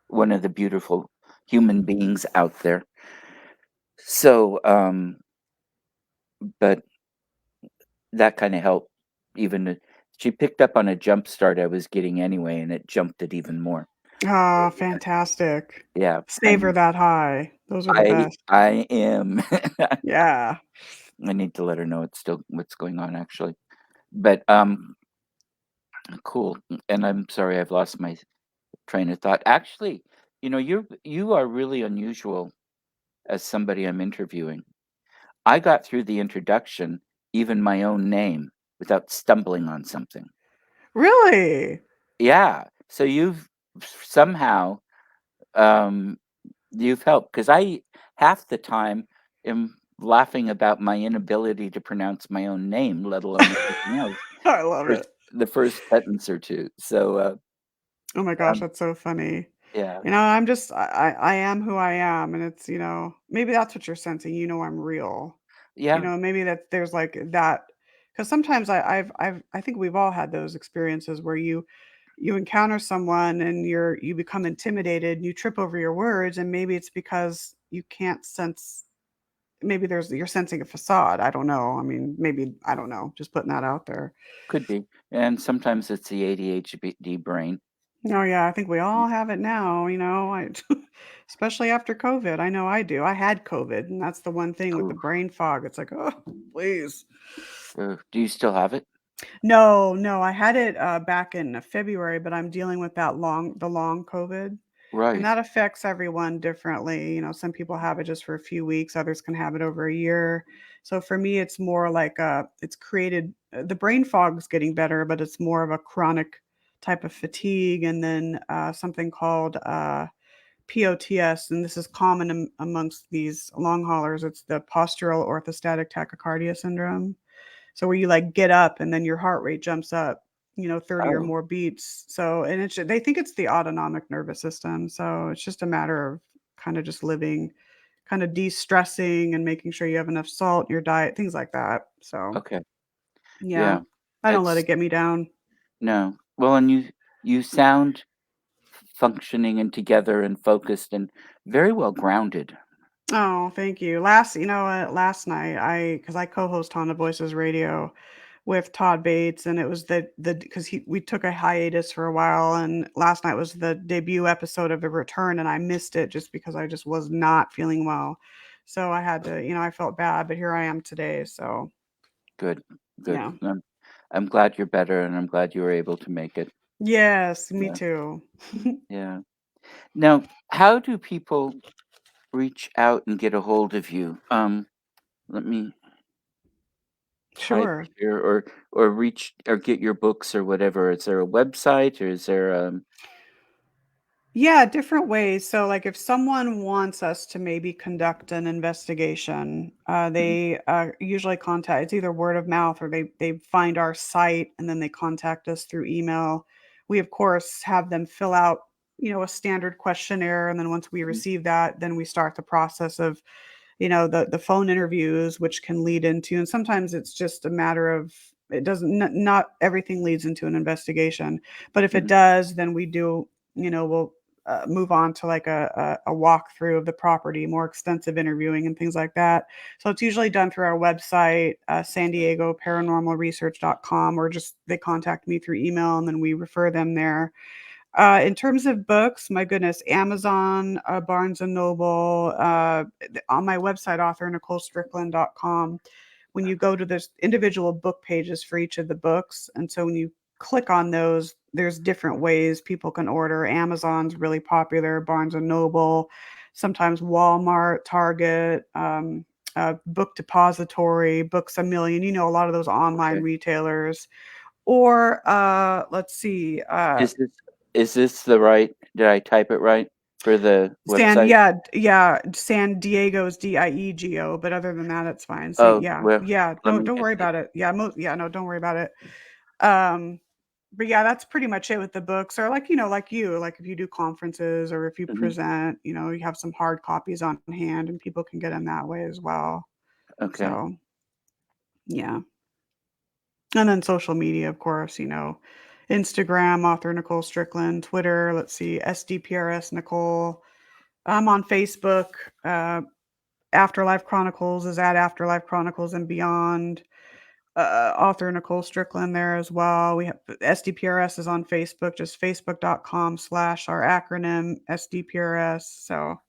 one of the beautiful human beings out there. So, but that kinda helped even she picked up on a jump start I was getting anyway, and it jumped it even more. Ah, fantastic. Yeah, Savor that high. Those are the best. I am. Yeah. I need to let her know it's still what's going on actually. But, cool, and I'm sorry I've lost my train of thought. Actually, you are really unusual as somebody I'm interviewing. I got through the introduction, even my own name, without stumbling on something. Really? Yeah, so somehow, um, you've helped because I half the time am laughing about my inability to pronounce my own name, let alone anything else, I love first it. the first sentence or 2. So, Oh my gosh, um, that's so funny. yeah. I'm just I am who I am, and it's, maybe that's what you're sensing, I'm real. Yeah, Maybe that there's like that because sometimes I think we've all had those experiences where you encounter someone and you become intimidated and you trip over your words and maybe it's because you can't sense maybe there's you're sensing a facade. I don't know. I mean, maybe I don't know. Just putting that out there. Could be. And sometimes it's the ADHD brain. Oh yeah, I think we all have it now. Especially after COVID. I know I do. I had COVID, and that's the one thing with the Ooh, brain fog. It's like, oh, please. do you still have it? No, no, I had it, back in February, but I'm dealing with the long COVID, and Right. that affects everyone differently. Some people have it just for a few weeks, others can have it over a year. So for me, it's more like, it's created the brain fog's getting better, but it's more of a chronic type of fatigue, and then, something called, POTS, and this is common amongst these long haulers. It's the postural orthostatic tachycardia syndrome. So where you like get up and then your heart rate jumps up, 30 or Oh, more beats. So, and they think it's the autonomic nervous system. So it's just a matter of kind of just living, kind of de-stressing and making sure you have enough salt in your diet, things like that. So okay. yeah, Yeah. I don't let It's it get me down. no. Well, and you sound functioning and together and focused and very well grounded. Oh, thank you. Last night because I co-host on the Voices Radio with Todd Bates, and it was the because he we took a hiatus for a while, and last night was the debut episode of the return, and I missed it just because I just was not feeling well. So I had to, I felt bad, but here I am today. So Good. Good. yeah. I'm glad you're better and I'm glad you were able to make it. Yes, me Yeah. too. Yeah. Now, how do people reach out and get a hold of you? Let me type Sure. here or reach or get your books or whatever. Is there a website or is there Yeah, different ways. So, like, if someone wants us to maybe conduct an investigation, mhm, they usually contact. It's either word of mouth or they find our site and then they contact us through email. We of course have them fill out, a standard questionnaire, and then once we mhm, receive that, then we start the process of the phone interviews, which can lead into, and sometimes it's just a matter of it doesn't not everything leads into an investigation, but if it mhm, does, then we'll move on to like a walkthrough of the property, more extensive interviewing and things like that. So it's usually done through our website, San Diego paranormalresearch.com, or just they contact me through email and then we refer them there. In terms of books, my goodness, Amazon, Barnes and Noble, on my website, author NicoleStrickland.com, when you go to this individual book pages for each of the books, and so when you click on those, there's different ways people can order. Amazon's really popular, Barnes and Noble, sometimes Walmart, Target, Book Depository, Books a Million. A lot of those online okay. retailers. Or let's see, Is this the right did I type it right for the website? San Diego's Diego, but other than that, it's fine. Oh, well, Yeah, let don't me don't get worry the about it. Yeah, no, don't worry about it. Um, but yeah, that's pretty much it with the books. Or like if you do conferences or if you mhm, present, you have some hard copies on hand and people can get them that way as well. okay. So yeah. And then social media, of course, Instagram, author Nicole Strickland, Twitter, let's see, SDPRS Nicole. I'm on Facebook. Uh, Afterlife Chronicles is at Afterlife Chronicles and Beyond. Author Nicole Strickland there as well. We have SDPRS is on Facebook, just facebook.com/ our acronym SDPRS. So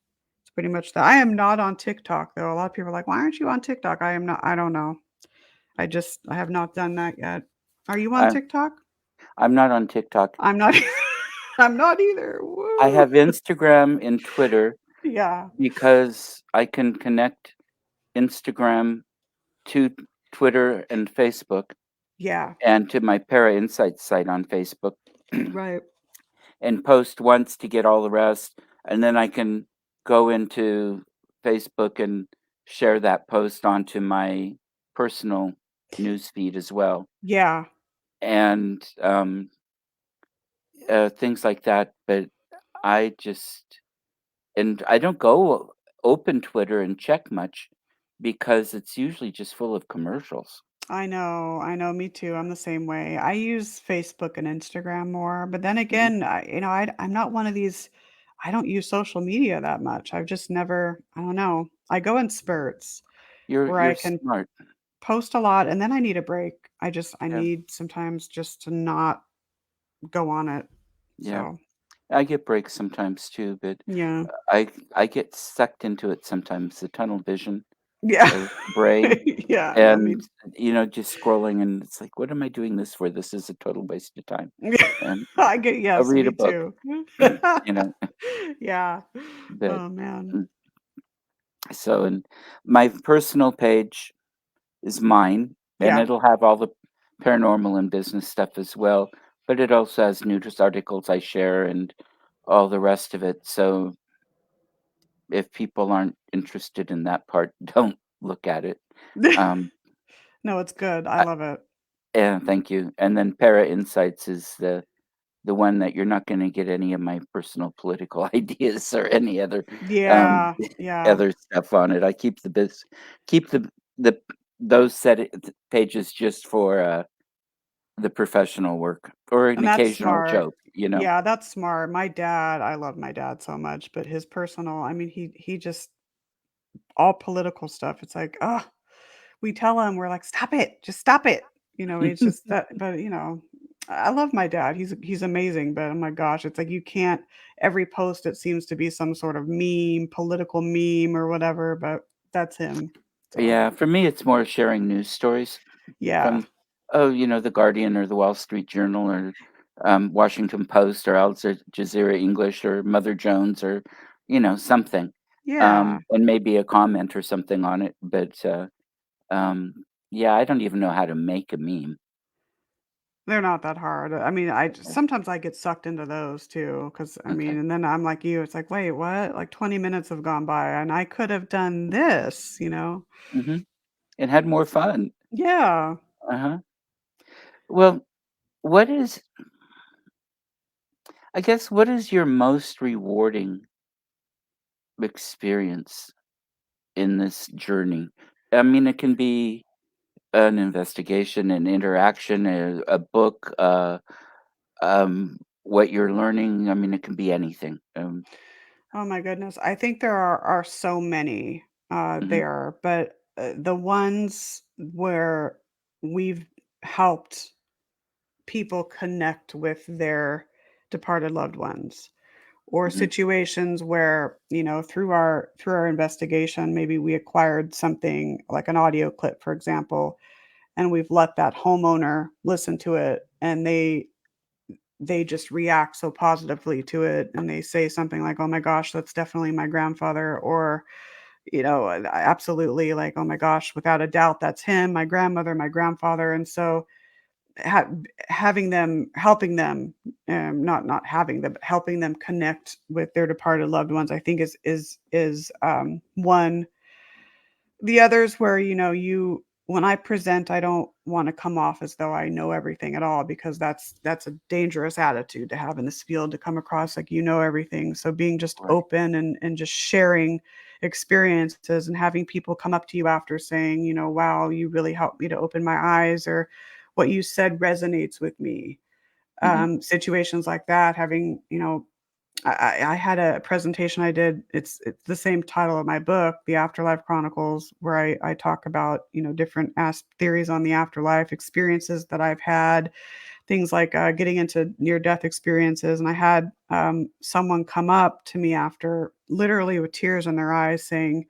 it's pretty much that. I am not on TikTok though. A lot of people are like, why aren't you on TikTok? I am not. I don't know. I have not done that yet. Are you on I TikTok? I'm not on TikTok. I'm not. I'm not either. I Woo. have Instagram and Twitter Yeah. because I can connect Instagram to Twitter and Facebook Yeah. and to my Para Insights site on Facebook Right. and post once to get all the rest, and then I can go into Facebook and share that post onto my personal news feed as well, Yeah. and, things like that, but I just and I don't go open Twitter and check much because it's usually just full of commercials. I know, me too. I'm the same way. I use Facebook and Instagram more, but then Mhm, again, I'm not one of these. I don't use social media that much. I've just never. I don't know. I go in spurts. where You're I can smart. post a lot, and then I need a break. I Yeah, need sometimes just to not go on it. yeah. So, I get breaks sometimes too, but yeah. I get sucked into it sometimes, the tunnel vision Yeah. of brain Yeah, no, me and, just scrolling and it's like, "What am I doing this for? This is a total waste of time." Yeah, And I get I'll yes, read a me book, too. you know, Yeah. but Oh, man. mm, so and my personal page is mine, and Yeah. it'll have all the paranormal and business stuff as well, but it also has news articles I share and all the rest of it, so if people aren't interested in that part, don't look at it. Um, No, it's good. I I love it. yeah, thank you, and then Para Insights is the one that you're not gonna get any of my personal political ideas or any other, um, Yeah, yeah. other stuff on it. I keep the those pages just for, the professional work or an And that's occasional smart. joke, you know? Yeah, that's smart. My dad, I love my dad so much, but his personal, I mean, he just all political stuff. It's like, oh, we tell him, we're like, stop it, just stop it. It's just that, but I love my dad. He's amazing, but oh my gosh, it's like you can't every post it seems to be some sort of meme, political meme or whatever, but that's him. So Yeah, for me, it's more sharing news stories yeah. from, The Guardian or the Wall Street Journal or, Washington Post or Al Jazeera English or Mother Jones or, something, Yeah. and maybe a comment or something on it, but, yeah, I don't even know how to make a meme. They're not that hard. I mean, sometimes I get sucked into those too, because I mean, Okay. and then I'm like you, it's like, wait, what? Like 20 minutes have gone by and I could have done this? Mhm. And had more fun. Yeah. Uh-huh. Well, what is I guess what is your most rewarding experience in this journey? I mean, it can be an investigation, an interaction, a book, what you're learning. I mean, it can be anything. Oh my goodness. I think there are so many Mhm, there, but the ones where we've helped people connect with their departed loved ones, or mhm, situations where through our investigation maybe we acquired something like an audio clip, for example, and we've let that homeowner listen to it, and they just react so positively to it, and they say something like, oh my gosh, that's definitely my grandfather, or absolutely, like, oh my gosh, without a doubt, that's him, my grandmother, my grandfather. And so ha- having them helping them not having them but helping them connect with their departed loved ones, I think is one. The others where, you when I present, I don't wanna come off as though I know everything at all, because that's a dangerous attitude to have in this field, to come across like you know everything. So being just right. open and just sharing experiences and having people come up to you after saying, "Wow, you really helped me to open my eyes," or "What you said resonates with me." Mhm, Situations like that, having, I had a presentation I did. It's the same title of my book, The Afterlife Chronicles, where I talk about, different theories on the afterlife, experiences that I've had, things like getting into near death experiences. And I had someone come up to me after, literally with tears in their eyes, saying,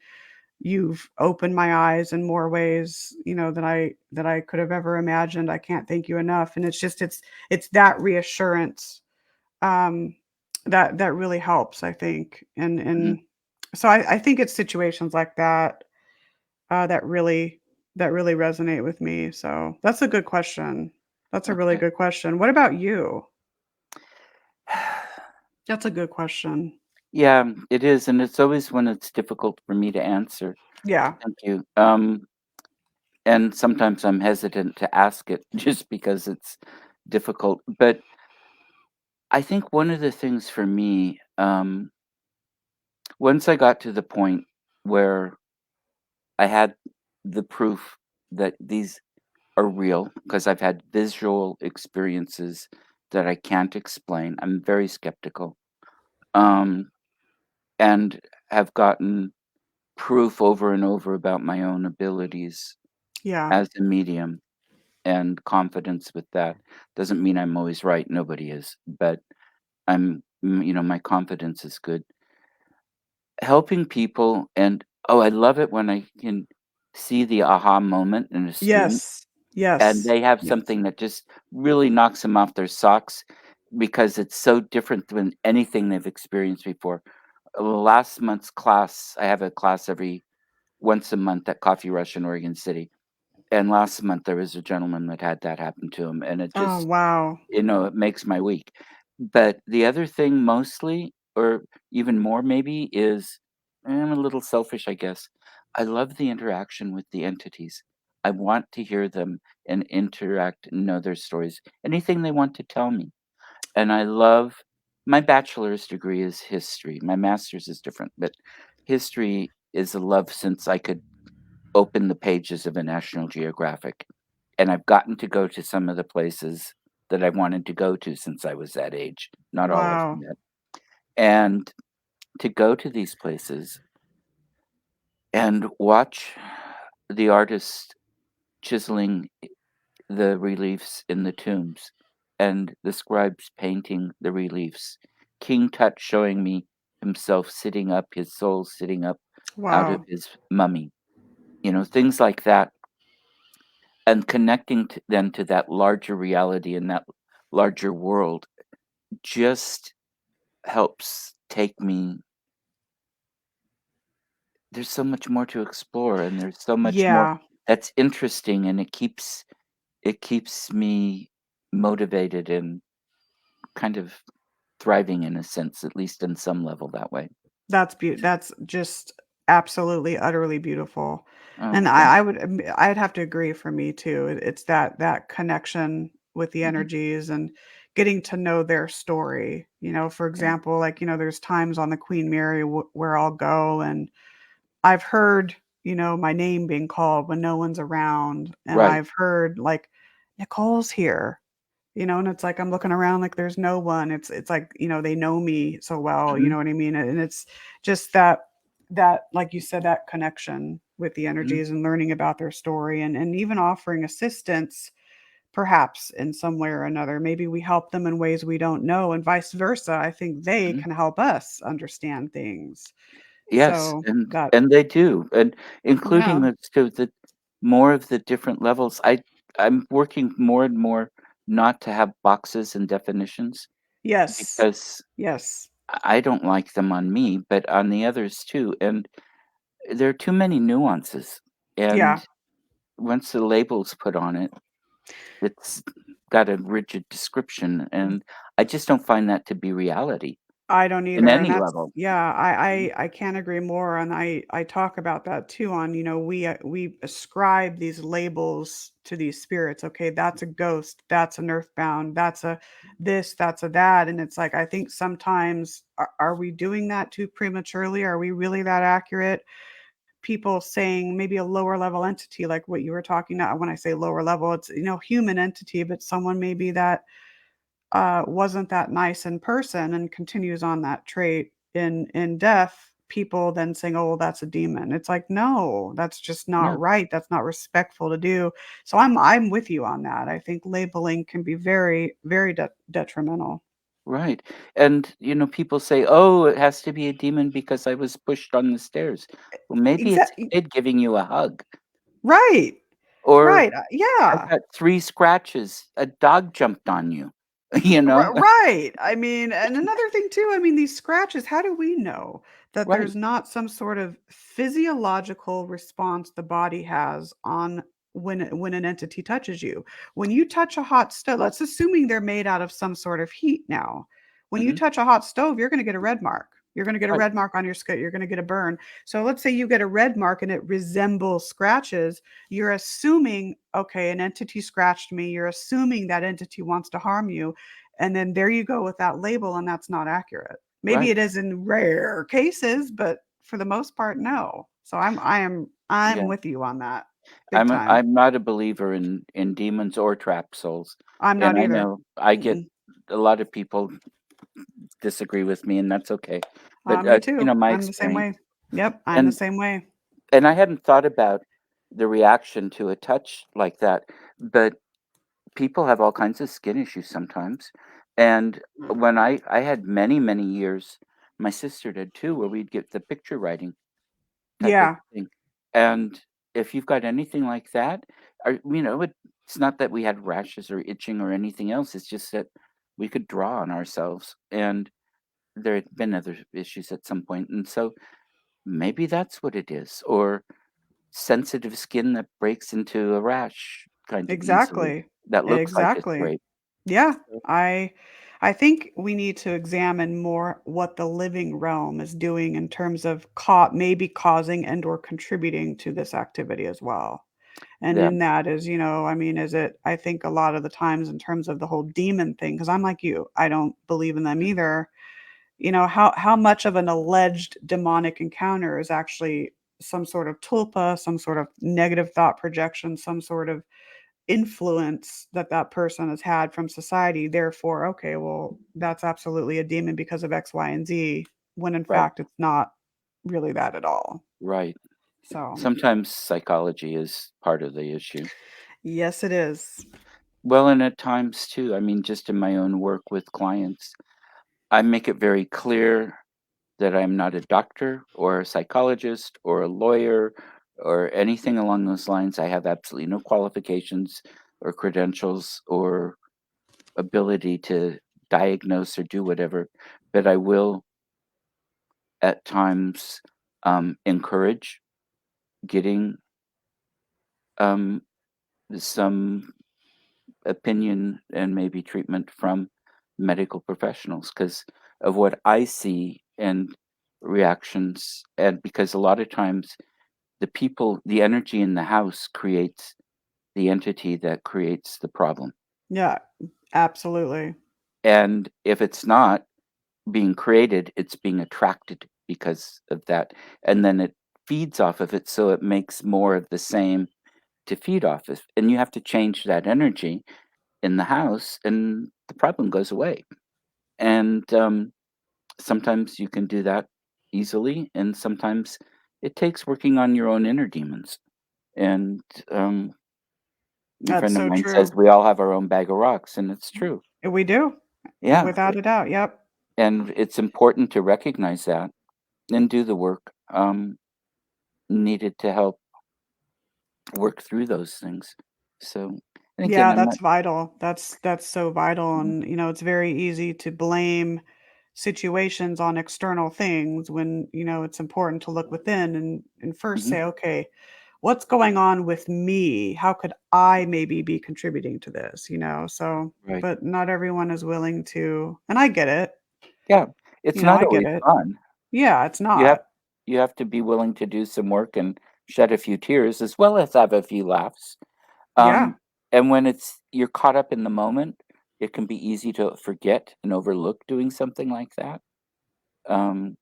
"You've opened my eyes in more ways, than I could have ever imagined. I can't thank you enough." And it's that reassurance um, that really helps, I think. And mhm. so I think it's situations like that that really resonate with me. So that's a good question. That's a really Okay. good question. What about you? That's a good question. Yeah, it is, and it's always when it's difficult for me to answer. Yeah. Thank you. And sometimes I'm hesitant to ask it just because it's difficult. But I think one of the things for me, once I got to the point where I had the proof that these are real, because I've had visual experiences that I can't explain, I'm very skeptical, um, and have gotten proof over and over about my own abilities Yeah. as a medium and confidence with that. Doesn't mean I'm always right, nobody is, but my confidence is good. Helping people and I love it when I can see the aha moment in a student Yes. and Yes. they have Yes. something that just really knocks them off their socks because it's so different than anything they've experienced before. Last month's class, I have a class every once a month at Coffee Rush in Oregon City. And last month there was a gentleman that had that happen to him, and it Oh, just, wow. it makes my week. But the other thing mostly, or even more maybe, is I'm a little selfish, I guess. I love the interaction with the entities. I want to hear them and interact and know their stories, anything they want to tell me. And I love my bachelor's degree is history. My master's is different, but history is a love since I could open the pages of a National Geographic. And I've gotten to go to some of the places that I wanted to go to since I was that age, not all of them Wow. yet. And to go to these places and watch the artist chiseling the reliefs in the tombs and the scribes painting the reliefs, King Tut showing me himself sitting up, his soul sitting up out of Wow. his mummy, things like that, and connecting then to that larger reality and that larger world just helps take me. There's so much more to explore and there's so much more Yeah. that's interesting, and it keeps me motivated and kind of thriving in a sense, at least in some level that way. That's just absolutely, utterly beautiful. Oh, And thank I'd have to agree for me too. It's that connection with the you. Mhm. energies and getting to know their story. For Yeah. example, like, there's times on the Queen Mary where I'll go and I've heard, my name being called when no one's around, and Right. I've heard, like, "Nicole's here," and it's like I'm looking around like there's no one. It's like, they know me so well, you Mhm, know what I mean? And it's just that, like you said, that connection with the mhm, energies and learning about their story and even offering assistance perhaps in some way or another. Maybe we help them in ways we don't know and vice versa. I think they mhm. can help us understand things. Yes, So and that and they do, and including yeah. the more of the different levels. I'm working more and more not to have boxes and definitions Yes. because Yes. I don't like them on me, but on the others too, and there are too many nuances, Yeah. and once the label's put on it, it's got a rigid description, and I just don't find that to be reality I don't in either, and any that's level. yeah, Mhm, I can't agree more, and I talk about that too on, we ascribe these labels to these spirits. Okay, that's a ghost, that's an earthbound, that's a this, that's a that, and it's like I think sometimes are we doing that too prematurely? Are we really that accurate? People saying maybe a lower level entity, like what you were talking about. When I say lower level, it's human entity, but someone maybe that wasn't that nice in person and continues on that trait in death, people then saying, "Oh, well, that's a demon." It's like, no, that's just yeah. not right. That's not respectful to do. So I'm with you on that. I think labeling can be very, very detrimental. Right. And, people say, "Oh, it has to be a demon because I was pushed on the stairs." Well, maybe it's a Exactly. kid giving you a hug, Right. or Right. I've Yeah. got 3 scratches, a dog jumped on you, you know? Right. I mean, and another thing too, I mean, these scratches, how do we know that Right. there's not some sort of physiological response the body has on when an entity touches you? When you touch a hot stove, let's assuming they're made out of some sort of heat now. When you Mhm. touch a hot stove, you're going to get a red mark. You're going to get a Right. red mark on your skin. You're going to get a burn. So let's say you get a red mark and it resembles scratches. You're assuming, okay, an entity scratched me. You're assuming that entity wants to harm you, and then there you go with that label, and that's not accurate. Maybe Right. it is in rare cases, but for the most part, no. So I'm Yeah. with you on that, big time. I'm not a believer in demons or trap souls, I'm and not I either. know I get Mm-mm. a lot of people disagree with me, and that's okay. But, Me too. my I'm the same experience way. Yep, I'm the And same way. I hadn't thought about the reaction to a touch like that, but people have all kinds of skin issues sometimes. And when I had many, many years, my sister did too, where we'd get the picture writing type of Yeah, thing. And if you've got anything like that, it's not that we had rashes or itching or anything else. It's just that we could draw on ourselves. And there had been other issues at some point. And so maybe that's what it is. Or sensitive skin that breaks into a rash kind of easily. exactly. That looks like it's Exactly. great. Yeah, So, I I think we need to examine more what the living realm is doing in terms of maybe causing and or contributing to this activity as well. And yeah, in that is, I mean, is it I think a lot of the times in terms of the whole demon thing, because I'm like you, I don't believe in them either. How much of an alleged demonic encounter is actually some sort of tulpa, some sort of negative thought projection, some sort of influence that that person has had from society. Therefore, okay, well, that's absolutely a demon because of X, Y, and Z, when in right, fact it's not really that at all. right. So, Sometimes psychology is part of the issue. yes, it is. Well, and at times too, I mean, just in my own work with clients, I make it very clear that I'm not a doctor or a psychologist or a lawyer or anything along those lines. I have absolutely no qualifications or credentials or ability to diagnose or do whatever, but I will at times encourage getting um, some opinion and maybe treatment from medical professionals because of what I see and reactions. And because a lot of times the energy in the house creates the entity that creates the problem. Yeah, absolutely. And if it's not being created, it's being attracted because of that. And then it feeds off of it. So it makes more of the same to feed off of. And you have to change that energy in the house, and the problem goes away. And sometimes you can do that easily, and sometimes it takes working on your own inner demons. And a That's friend of so mine says true. we all have our own bag of rocks, and it's true. We do, Yeah, without a doubt. Yep. and it's important to recognize that and do the work needed to help work through those things. So, and again, Yeah, I'm not. that's vital. That's so vital, Mhm, and, it's very easy to blame situations on external things when, it's important to look within and first mhm, say, "Okay, what's going on with me? How could I maybe be contributing to this?" So, right. but not everyone is willing to, and I get it. Yeah, it's not I get always it. fun. Yeah, it's You have not. you have to be willing to do some work and shed a few tears as well as have a few laughs. Yeah. Um, and when you're caught up in the moment, it can be easy to forget and overlook doing something like that. Um,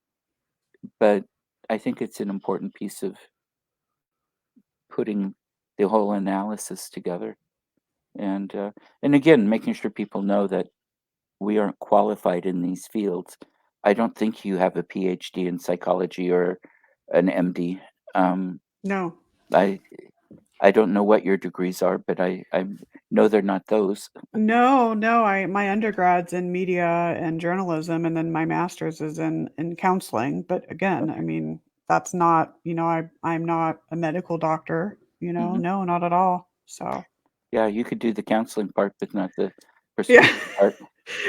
but I think it's an important piece of putting the whole analysis together. And again, making sure people know that we aren't qualified in these fields. I don't think you have a PhD in psychology or an MD. Um, No. I I don't know what your degrees are, but I know they're not those. No, no, my undergrad's in media and journalism, and then my master's is in counseling. But again, I Okay. mean, that's not, I'm not a medical doctor, Mhm. no, not at all. So, Yeah, you could do the counseling part, but not the yeah. prescriptive part.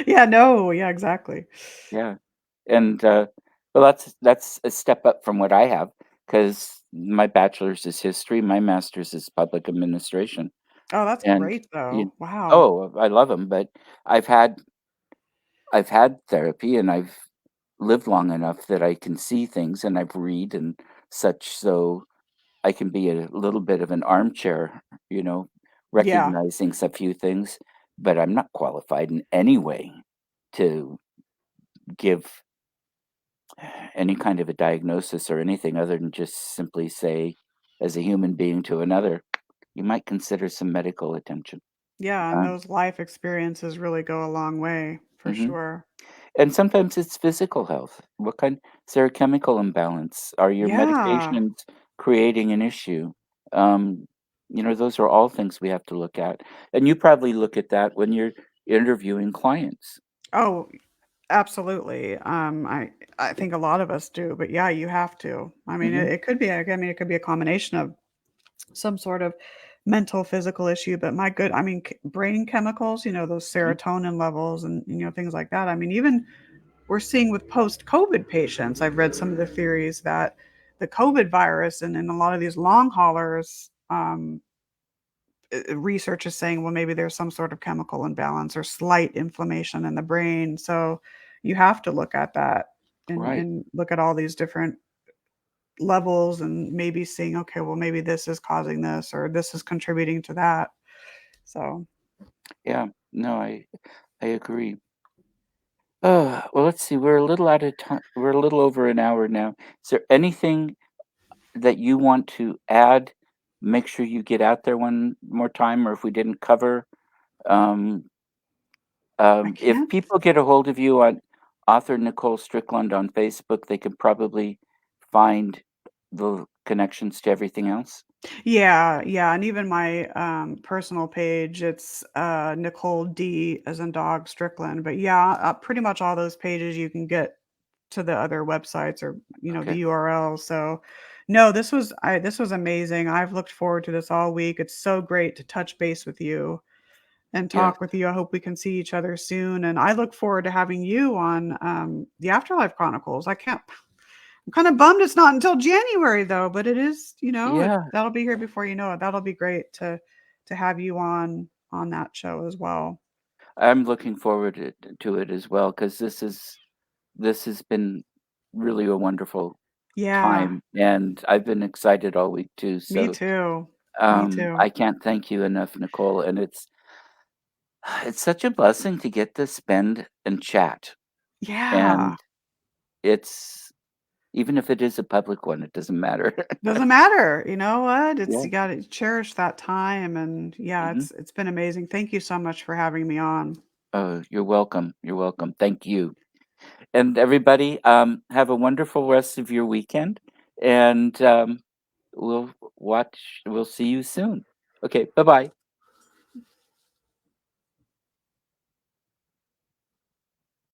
Yeah, no, yeah, exactly. Yeah. And, well, that's a step up from what I have because my bachelor's is history, my master's is public administration. Oh, that's And, great you though. Wow. oh, I love them, but I've had I've had therapy and I've lived long enough that I can see things and I've read and such, so I can be a little bit of an armchair, you know, Yeah. recognizing a few things, but I'm not qualified in any way to give any kind of a diagnosis or anything other than just simply say, as a human being to another, you might consider some medical attention. Yeah, and Um, those life experiences really go a long way for mhm. sure. And sometimes it's physical health. What kind is there a chemical imbalance? Are your Yeah. medications creating an issue? Um, those are all things we have to look at. And you probably look at that when you're interviewing clients. Oh, absolutely. I think a lot of us do, but yeah, you have to. I mean, Hmm. it could be. I mean, it could be a combination of some sort of mental, physical issue. But my good, I mean, brain chemicals. Those Hmm. serotonin levels and things like that. I mean, even we're seeing with post-COVID patients. I've read some of the theories that the COVID virus and a lot of these long haulers. Research is saying, well, maybe there's some sort of chemical imbalance or slight inflammation in the brain. So you have to look at that Right. and look at all these different levels and maybe seeing, okay, well, maybe this is causing this or this is contributing to that. So Yeah. No, I agree. Well, let's see. We're a little out of time. We're a little over an hour now. Is there anything that you want to add? Make sure you get out there one more time, or if we didn't cover. Um, I if can't. people get a hold of you on author Nicole Strickland on Facebook, they can probably find the connections to everything else. Yeah, yeah, and even my personal page, it's Nicole D as in dog Strickland. But yeah, pretty much all those pages you can get to the other websites or, the Okay. URL. So, no, this was amazing. I've looked forward to this all week. It's so great to touch base with you and Yes. talk with you. I hope we can see each other soon, and I look forward to having you on, the Afterlife Chronicles. I can't I'm kinda bummed it's not until January though, but it is, Yeah. that'll be here before you know it. That'll be great to have you on that show as well. I'm looking forward to it as well because this has been really a wonderful Yeah, time, and I've been excited all week too. me So too. Me too. I can't thank you enough, Nicole. And it's such a blessing to get to spend and chat. Yeah. And it's even if it is a public one, it doesn't matter. Doesn't matter, you know what? It's Yeah. you gotta cherish that time, and yeah, Hmm. it's been amazing. Thank you so much for having me on. Oh, you're welcome. You're welcome. Thank you. And everybody, have a wonderful rest of your weekend. And we'll see you soon. Okay. Bye bye.